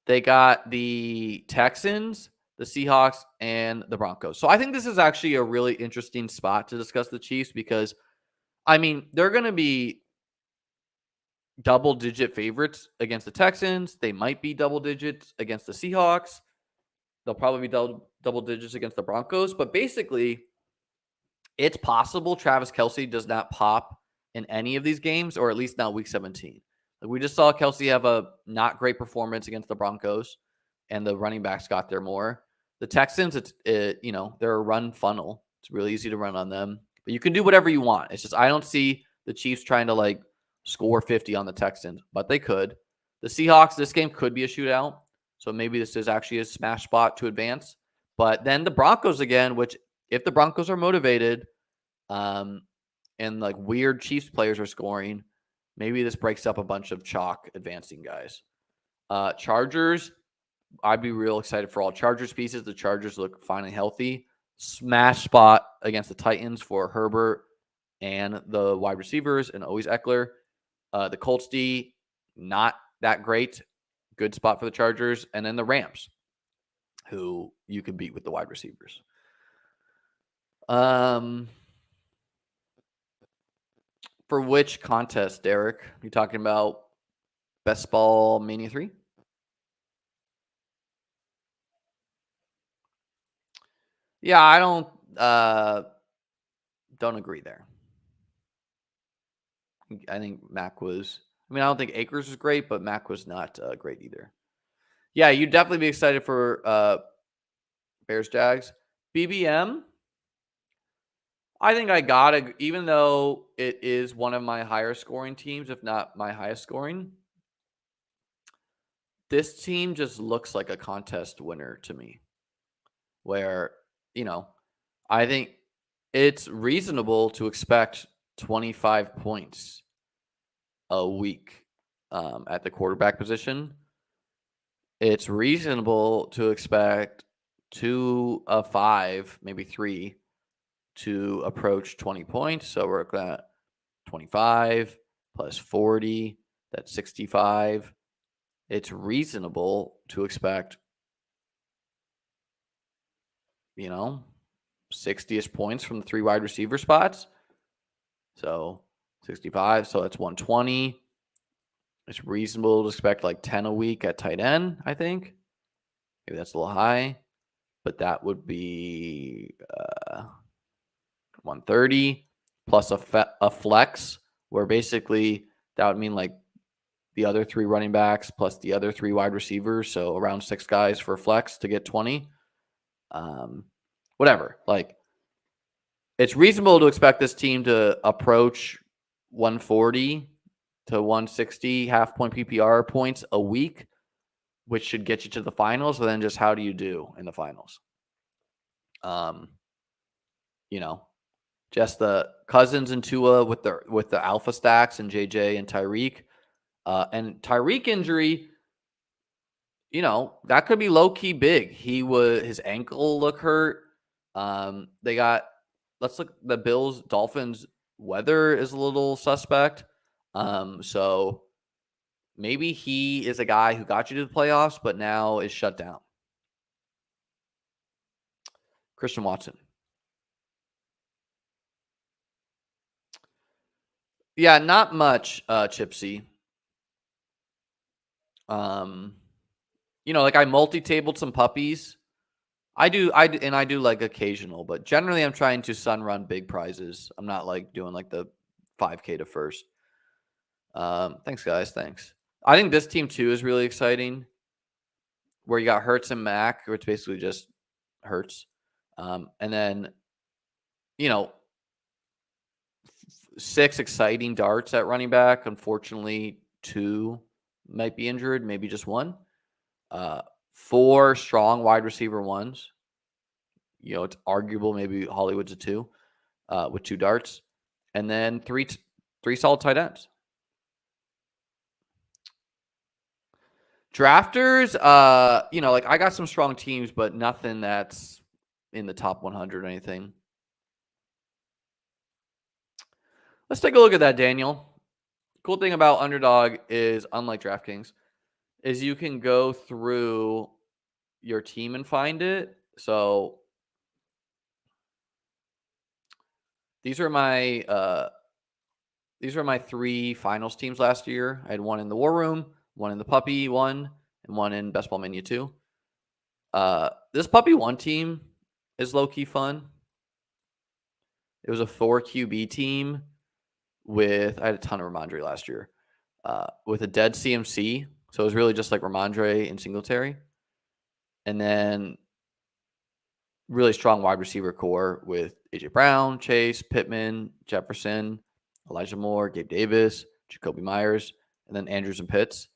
they got the Texans, the Seahawks, and the Broncos. So I think this is actually a really interesting spot to discuss the Chiefs because, they're going to be double-digit favorites against the Texans. They might be double digits against the Seahawks. They'll probably be double digits against the Broncos. But basically, it's possible Travis Kelce does not pop in any of these games, or at least not week 17. We just saw Kelce have a not great performance against the Broncos, and the running backs got there more. The Texans, they're a run funnel. It's really easy to run on them. But you can do whatever you want. It's just I don't see the Chiefs trying to, score 50 on the Texans, but they could. The Seahawks, this game could be a shootout, so maybe this is actually a smash spot to advance. But then the Broncos again, which if the Broncos are motivated and weird Chiefs players are scoring, maybe this breaks up a bunch of chalk advancing guys. Chargers, I'd be real excited for all Chargers pieces. The Chargers look fine and healthy. Smash spot against the Titans for Herbert and the wide receivers and always Eckler. The Colts D, not that great. Good spot for the Chargers. And then the Rams, who you could beat with the wide receivers. For which contest, Derek? You talking about Best Ball Mania 3? Yeah, I don't agree there. I think Mac was. I don't think Akers was great, but Mac was not great either. Yeah, you'd definitely be excited for Bears Jags. BBM, I think I got it, even though it is one of my higher scoring teams, if not my highest scoring. This team just looks like a contest winner to me, where, I think it's reasonable to expect 25 points a week at the quarterback position. It's reasonable to expect 2 of 5, maybe 3, to approach 20 points. So we're looking at 25 plus 40, that's 65. It's reasonable to expect, 60-ish points from the 3 wide receiver spots. So 65, so that's 120. It's reasonable to expect 10 a week at tight end, I think. Maybe that's a little high, but that would be 130 plus a flex, where basically that would mean the other 3 running backs plus the other 3 wide receivers, so around 6 guys for flex to get 20. Whatever. It's reasonable to expect this team to approach 140 to 160 half-point PPR points a week. which should get you to the finals. But then just how do you do in the finals? You know, just the Cousins and Tua with the alpha stacks and JJ and Tyreek. And Tyreek injury, that could be low key big. His ankle look hurt. Let's look, the Bills Dolphins weather is a little suspect. So maybe he is a guy who got you to the playoffs, but now is shut down. Christian Watson. Yeah, not much, Chipsy. Like I multi-tabled some puppies. I do like occasional, but generally I'm trying to sun run big prizes. I'm not like doing like the 5K to first. Thanks guys, thanks. I think this team too is really exciting. Where you got Hurts and Mac, which basically just Hurts. And then, 6 exciting darts at running back. Unfortunately, 2 might be injured, maybe just 1. 4 strong wide receiver ones. It's arguable maybe Hollywood's a 2 with 2 darts. And then 3 solid tight ends. Drafters, like I got some strong teams, but nothing that's in the top 100 or anything. Let's take a look at that, Daniel. Cool thing about Underdog is, unlike DraftKings, is you can go through your team and find it. So these are my 3 finals teams last year. I had 1 in the War Room, 1 in the Puppy 1, and 1 in Best Ball Menu 2. This Puppy 1 team is low-key fun. It was a 4 QB team I had a ton of Ramondre last year, with a dead CMC. So it was really just like Ramondre and Singletary. And then really strong wide receiver core with A.J. Brown, Chase, Pittman, Jefferson, Elijah Moore, Gabe Davis, Jacoby Myers, and then Andrews and Pitts.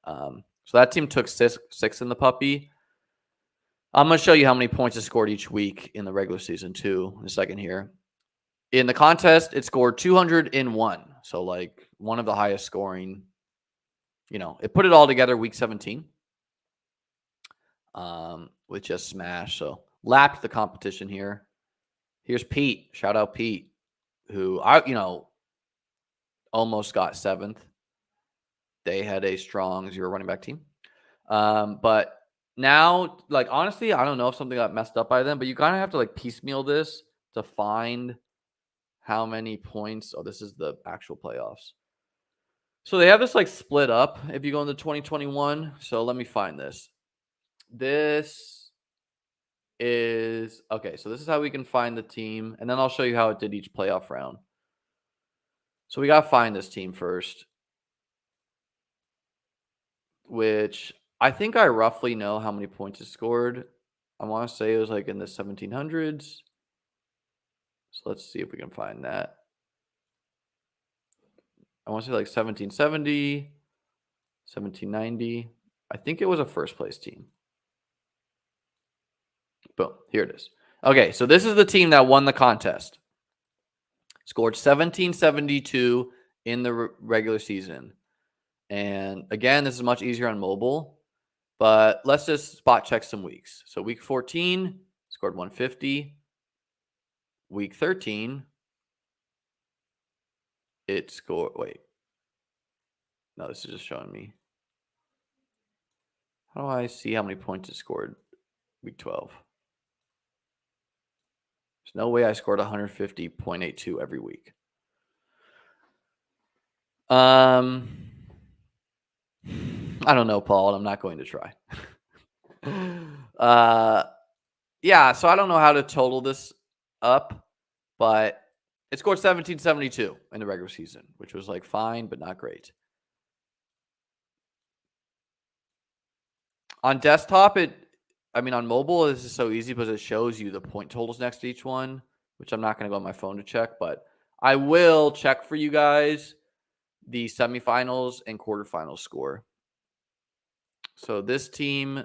So that team took 6 in the Puppy. I'm going to show you how many points it scored each week in the regular season too in a second here. In the contest, it scored 201. So like one of the highest scoring, it put it all together week 17 with just smash. So lapped the competition here. Here's Pete. Shout out Pete, who almost got 7th. They had a strong 0 running back team. But now, like, honestly, I don't know if something got messed up by them, but you kind of have to like piecemeal this to find how many points. Oh, this is the actual playoffs. So they have this like split up if you go into 2021. So let me find this. This is okay. So this is how we can find the team, and then I'll show you how it did each playoff round. So we got to find this team first, which I think I roughly know how many points it scored. I want to say it was like in the 1700s. So let's see if we can find that. I want to say like 1770, 1790. I think it was a first place team. Boom. Here it is. Okay, so this is the team that won the contest. Scored 1772 in the regular season. And again, this is much easier on mobile, but let's just spot check some weeks. So week 14 scored 150. Week 13, it scored, wait. No, this is just showing me. How do I see how many points it scored week 12? There's no way I scored 150.82 every week. I don't know, Paul. I'm not going to try. Yeah, so I don't know how to total this up, but it scored 1772 in the regular season, which was like fine, but not great. On desktop, on mobile, this is so easy because it shows you the point totals next to each one, which I'm not going to go on my phone to check, but I will check for you guys the semifinals and quarterfinals score. So this team,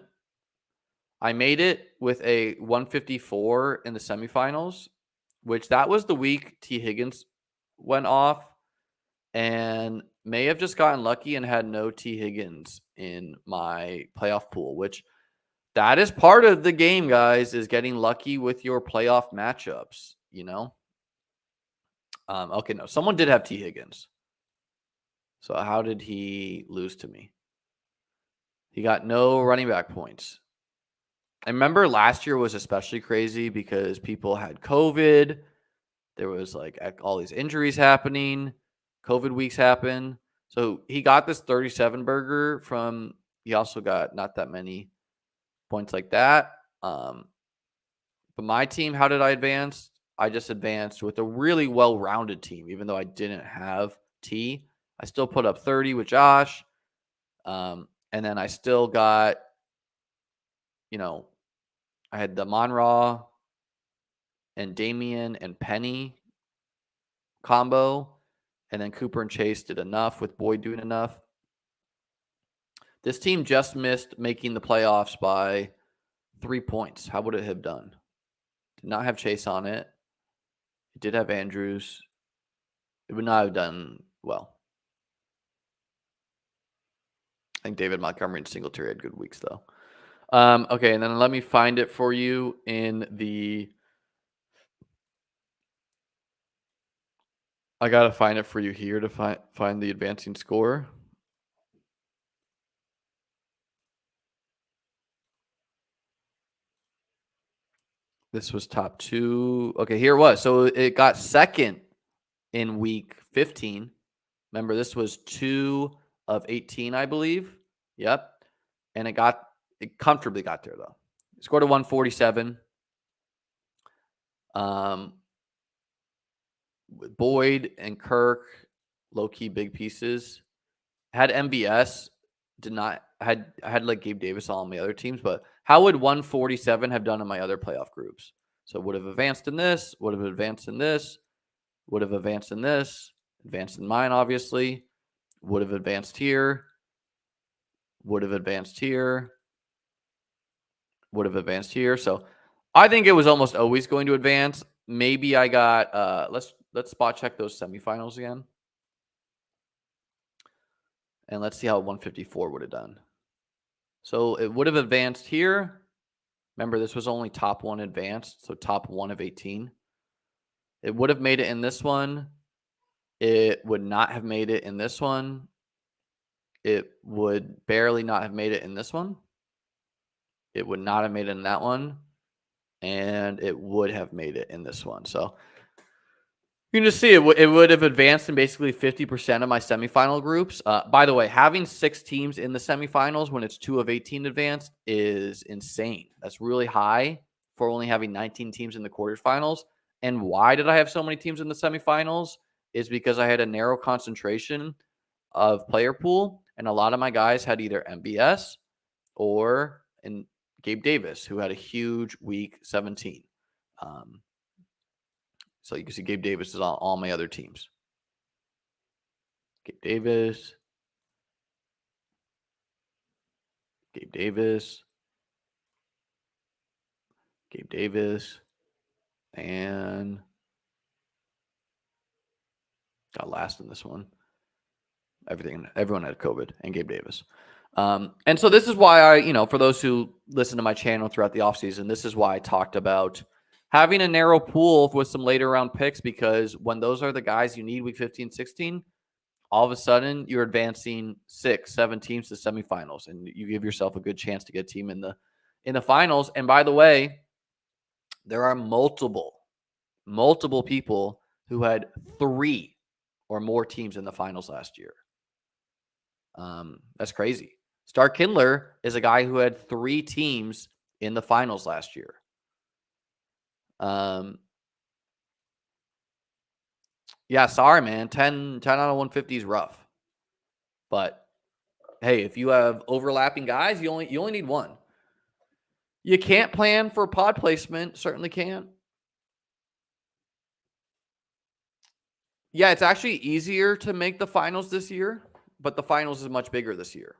I made it with a 154 in the semifinals, which that was the week T. Higgins went off, and may have just gotten lucky and had no T. Higgins in my playoff pool, which that is part of the game, guys, is getting lucky with your playoff matchups, you know? Okay, no, someone did have T. Higgins. So how did he lose to me? He got no running back points. I remember last year was especially crazy because people had COVID. There was like all these injuries happening. COVID weeks happen. So he got this 37 burger from, he also got not that many points like that. But my team, how did I advance? I just advanced with a really well-rounded team, even though I didn't have T. I still put up 30 with Josh. And then I still got, I had the Monraw and Damian and Penny combo. And then Cooper and Chase did enough with Boyd doing enough. This team just missed making the playoffs by 3 points. How would it have done? Did not have Chase on it. It did have Andrews. It would not have done well. I think David Montgomery and Singletary had good weeks, though. Okay, and then let me find it for you in the... I got to find it for you here to find the advancing score. This was top 2. Okay, here it was. So it got second in week 15. Remember, this was 2 of 18, I believe. Yep. And it comfortably got there, though. It scored a 147. Boyd and Kirk, low-key big pieces. Had MBS, I had like Gabe Davis all on my other teams, but how would 147 have done in my other playoff groups? So would have advanced in this, would have advanced in this, would have advanced in this, advanced in mine, obviously, would have advanced here, would have advanced here, would have advanced here. So I think it was almost always going to advance. Maybe I got let's spot check those semifinals again. And let's see how 154 would have done. So it would have advanced here. Remember, this was only top 1 advanced, so top 1 of 18. It would have made it in this one. It would not have made it in this one. It would barely not have made it in this one. It would not have made it in that one. And it would have made it in this one. So you can just see it would have advanced in basically 50% of my semifinal groups. By the way, having 6 teams in the semifinals when it's 2 of 18 advanced is insane. That's really high for only having 19 teams in the quarterfinals. And why did I have so many teams in the semifinals? Is because I had a narrow concentration of player pool, and a lot of my guys had either MBS or Gabe Davis, who had a huge week 17. So you can see Gabe Davis is on all my other teams. Gabe Davis. Gabe Davis. Gabe Davis. And got last in this one. Everyone had COVID and Gabe Davis. And so this is why for those who listen to my channel throughout the offseason, this is why I talked about having a narrow pool with some later round picks, because when those are the guys you need week 15, 16, all of a sudden you're advancing 6, 7 teams to semifinals, and you give yourself a good chance to get a team in the finals. And by the way, there are multiple people who had 3 or more teams in the finals last year. That's crazy. Star Kindler is a guy who had 3 teams in the finals last year. Yeah, sorry, man. 10 out of 150 is rough. But hey, if you have overlapping guys, you only need 1. You can't plan for pod placement. Certainly can't. Yeah, it's actually easier to make the finals this year, but the finals is much bigger this year.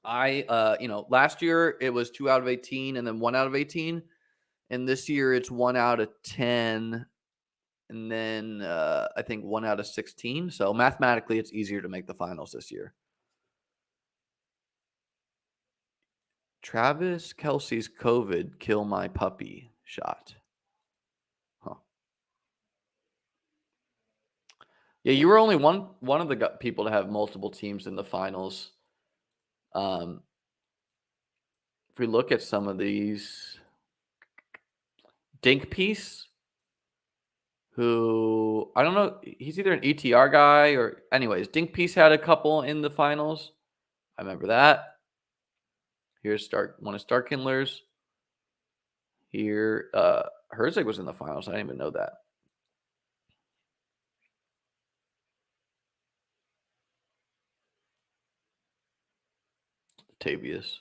Last year it was 2 out of 18 and then 1 out of 18. And this year it's 1 out of 10 and then I think 1 out of 16. So mathematically it's easier to make the finals this year. Travis Kelce's COVID kill my puppy shot. Huh. Yeah, you were only one of the people to have multiple teams in the finals. If we look at some of these, Dink Piece, who I don't know, he's either an ETR guy or, anyways, Dink Piece had a couple in the finals. I remember that. Here's one of Starkindler's. Here, Herzig was in the finals. I didn't even know that. Tavius.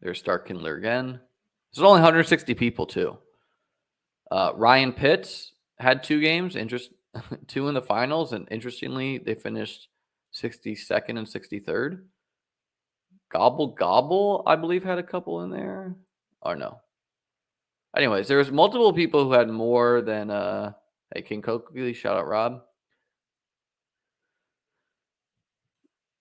There's Starkindler again. There's only 160 people too. Ryan Pitts had 2 games, 2 in the finals, and interestingly, they finished 62nd and 63rd. Gobble, I believe, had a couple in there. Or no. Anyways, there was multiple people who had more than hey, King Coakley, shout out Rob.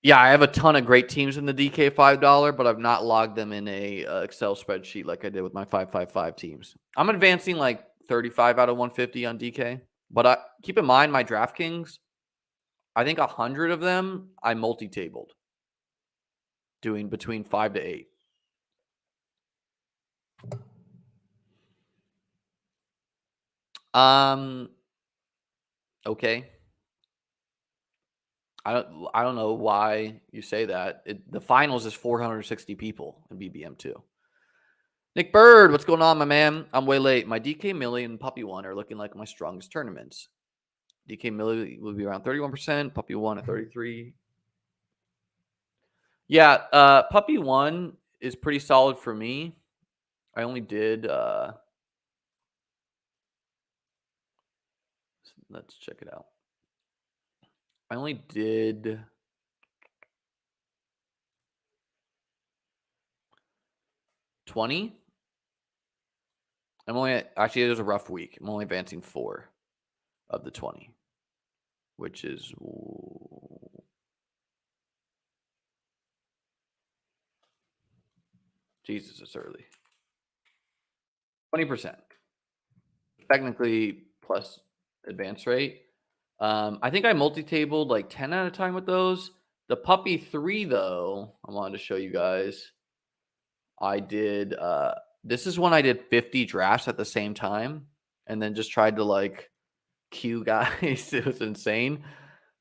Yeah, I have a ton of great teams in the DK $5, but I've not logged them in a Excel spreadsheet like I did with my 555 teams. I'm advancing like 35 out of 150 on DK, but keep in mind my DraftKings, I think 100 of them I multi-tabled, doing between 5 to 8. Okay. I don't know why you say that. The finals is 460 people in BBM2. Nick Bird, what's going on, my man? I'm way late. My DK Millie and Puppy 1 are looking like my strongest tournaments. DK Millie will be around 31%, Puppy 1 at 33. Yeah, Puppy 1 is pretty solid for me. I only did let's check it out. I only did 20. Actually, it was a rough week. I'm only advancing 4 of the 20, which is Jesus, it's early. 20%. Technically plus advance rate. I think I multi-tabled like 10 at a time with those. The Puppy 3, though, I wanted to show you guys. I did this is when I did 50 drafts at the same time and then just tried to like queue guys. It was insane.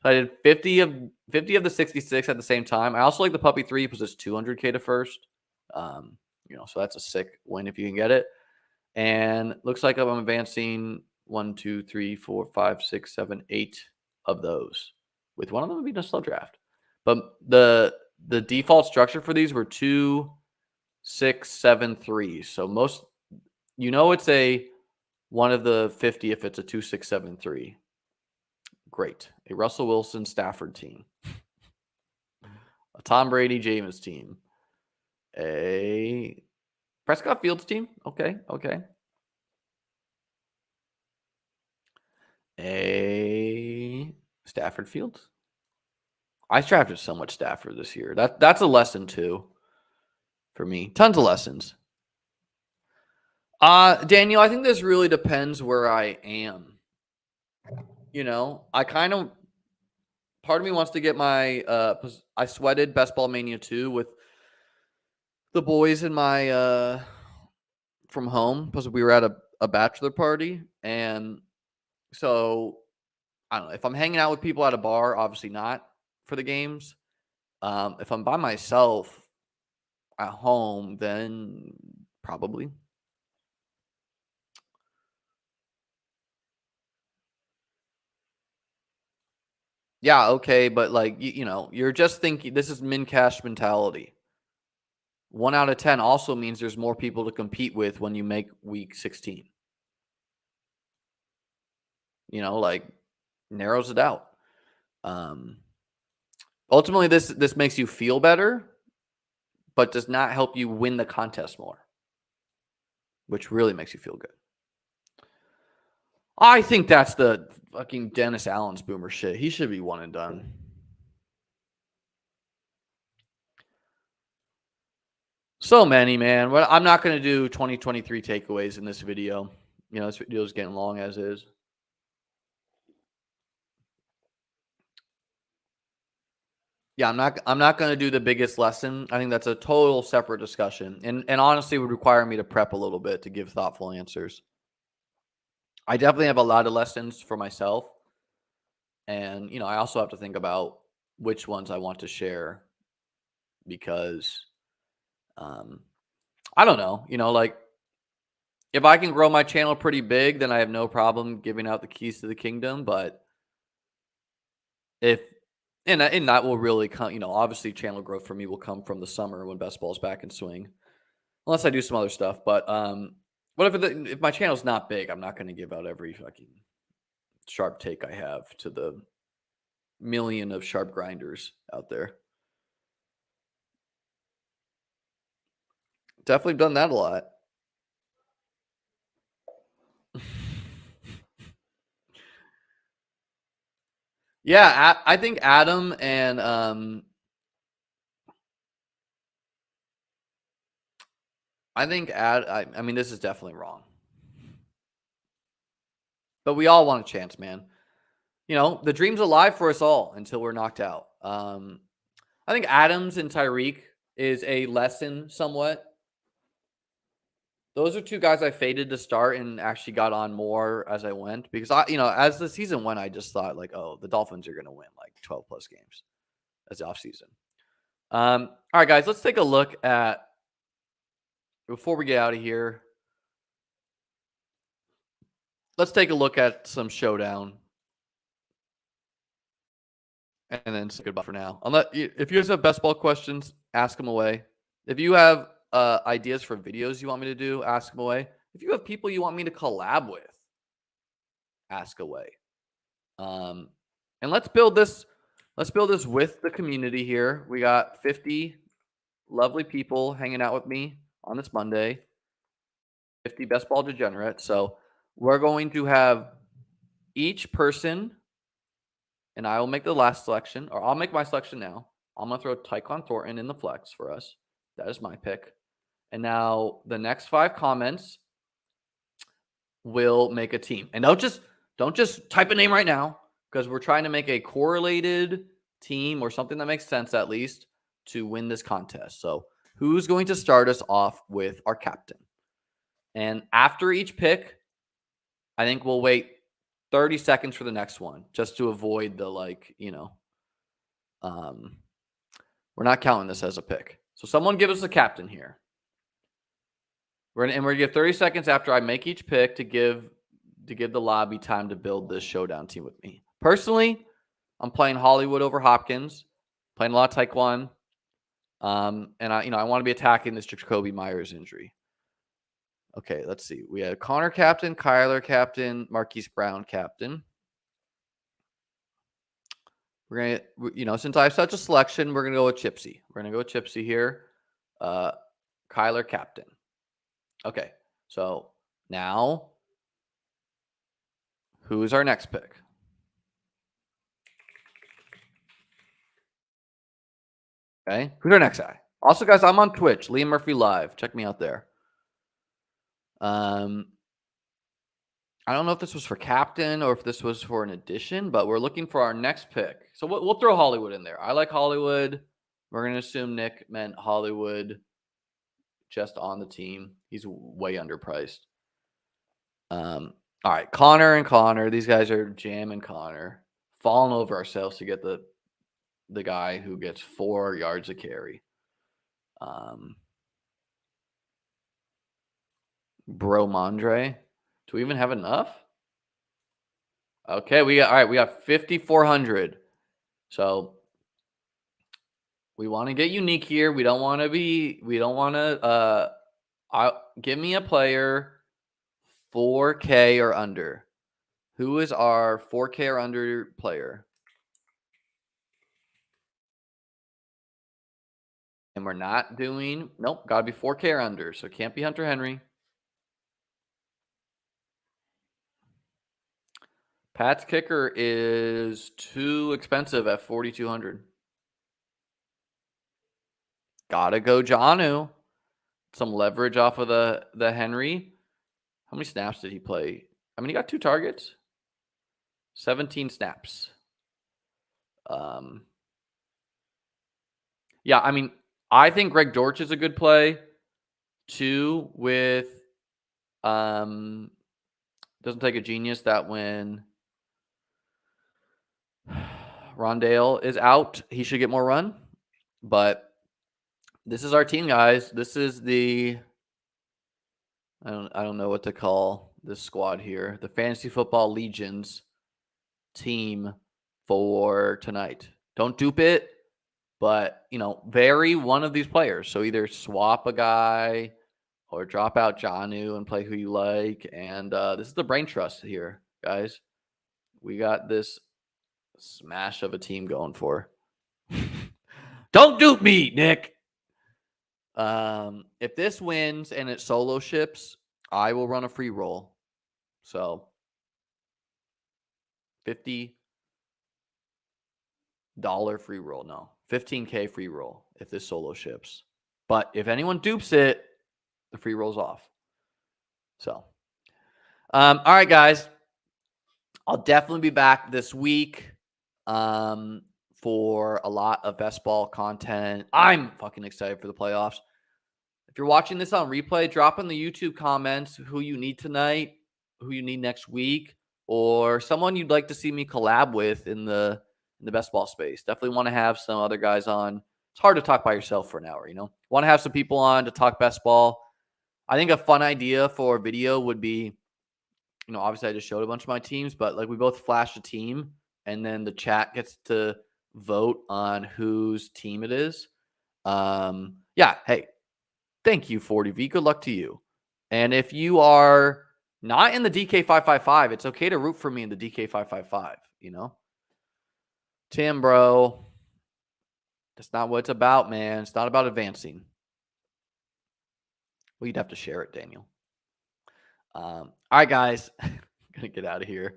I did 50 of the 66 at the same time. I also like the Puppy 3 because it's 200K to first. So that's a sick win if you can get it. And looks like I'm advancing 1, 2, 3, 4, 5, 6, 7, 8 of those, with one of them being a slow draft. But the default structure for these were 2, 6, 7, 3. So most, it's a one of the 50 if it's a 2, 6, 7, 3. Great. A Russell Wilson Stafford team. A Tom Brady Jameis team. A Prescott Fields team. Okay. A Stafford Fields. I drafted so much Stafford this year. That's a lesson too for me. Tons of lessons. Daniel, I think this really depends where I am. I kind of, part of me wants to get my I sweated BestBall Mania 2 with the boys in my from home because we were at a bachelor party, and so I don't know if I'm hanging out with people at a bar, obviously not for the games. If I'm by myself at home, then probably. Yeah, okay, but like you're just thinking this is min cash mentality. 1 out of 10 also means there's more people to compete with when you make week 16. Like narrows it out. Ultimately, this makes you feel better, but does not help you win the contest more, which really makes you feel good. I think that's the fucking Dennis Allen's boomer shit. He should be one and done. So many, man. Well, I'm not going to do 2023 takeaways in this video. This video is getting long as is. Yeah, I'm not going to do the biggest lesson. I think that's a total separate discussion, and honestly would require me to prep a little bit to give thoughtful answers. I definitely have a lot of lessons for myself, and I also have to think about which ones I want to share because I don't know. Like if I can grow my channel pretty big, then I have no problem giving out the keys to the kingdom. But if and that will really come, obviously channel growth for me will come from the summer when best ball is back in swing, unless I do some other stuff. But what if my channel's not big? I'm not going to give out every fucking sharp take I have to the million of sharp grinders out there. Definitely done that a lot. Yeah, I think Adam and I mean, this is definitely wrong. But we all want a chance, man. The dream's alive for us all until we're knocked out. I think Adams and Tyreek is a lesson somewhat. Those are two guys I faded to start and actually got on more as I went because as the season went, I just thought like, oh, the Dolphins are going to win like 12 plus games as the offseason. All right, guys, let's take a look at, before we get out of here, let's take a look at some Showdown. And then say goodbye for now. If you guys have best ball questions, ask them away. If you have ideas for videos you want me to do, ask them away. If you have people you want me to collab with, ask away. And let's build this. Let's build this with the community here. We got 50 lovely people hanging out with me on this Monday. 50 best ball degenerates. So we're going to have each person. And I will make the last selection, or I'll make my selection now. I'm going to throw Tyquan Thornton in the flex for us. That is my pick. And now the next 5 comments will make a team. And don't just type a name right now because we're trying to make a correlated team or something that makes sense at least to win this contest. So who's going to start us off with our captain? And after each pick, I think we'll wait 30 seconds for the next one just to avoid the we're not counting this as a pick. So someone give us a captain here. We're gonna give 30 seconds after I make each pick to give the lobby time to build this Showdown team with me. Personally, I'm playing Hollywood over Hopkins, playing a lot of Tyquan. And I want to be attacking this Jacoby Myers injury. Okay, let's see. We had Connor captain, Kyler captain, Marquise Brown captain. We're gonna, since I have such a selection, we're gonna go with Chipsy. We're gonna go with Chipsy here. Kyler captain. Okay, so now who's our next pick? Okay, who's our next guy? Also, guys, I'm on Twitch, Liam Murphy Live. Check me out there. I don't know if this was for captain or if this was for an addition, but we're looking for our next pick. So we'll throw Hollywood in there. I like Hollywood. We're going to assume Nick meant Hollywood just on the team. He's way underpriced. All right, Connor and Connor. These guys are jamming Connor. Falling over ourselves to get the guy who gets 4 yards a carry. Bro Mondre. Do we even have enough? Okay, we got 5,400. So we want to get unique here. We don't want to give me a player 4K or under. Who is our 4K or under player? And we're not doing, nope, got to be 4K or under. So can't be Hunter Henry. Pat's kicker is too expensive at 4,200. Gotta go Jonnu. Some leverage off of the Henry. How many snaps did he play? I mean, he got 2 targets. 17 snaps. Yeah, I mean, I think Greg Dortch is a good play too. With doesn't take a genius that when Rondale is out, he should get more run. But this is our team, guys. This is the I don't know what to call this squad here. The Fantasy Football Legions team for tonight. Don't dupe it, but vary one of these players. So either swap a guy or drop out Jonnu and play who you like. And this is the brain trust here, guys. We got this smash of a team going for. Don't dupe me, Nick. If this wins and it solo ships, I will run a free roll. So $50 free roll. No, 15K free roll if this solo ships. But if anyone dupes it, the free roll's off. So, all right, guys. I'll definitely be back this week for a lot of best ball content. I'm fucking excited for the playoffs. If you're watching this on replay, drop in the YouTube comments who you need tonight, who you need next week, or someone you'd like to see me collab with in the best ball space. Definitely want to have some other guys on. It's hard to talk by yourself for an hour, Want to have some people on to talk best ball. I think a fun idea for a video would be, obviously I just showed a bunch of my teams, but like we both flash a team and then the chat gets to vote on whose team it is. Yeah. Hey, thank you, 40V. Good luck to you. And if you are not in the DK555, it's okay to root for me in the DK555, Tim, bro. That's not what it's about, man. It's not about advancing. Well, you'd have to share it, Daniel. All right, guys. I'm going to get out of here.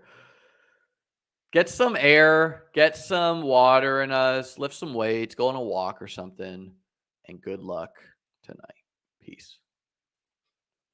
Get some air. Get some water in us. Lift some weights. Go on a walk or something. And good luck tonight. Peace.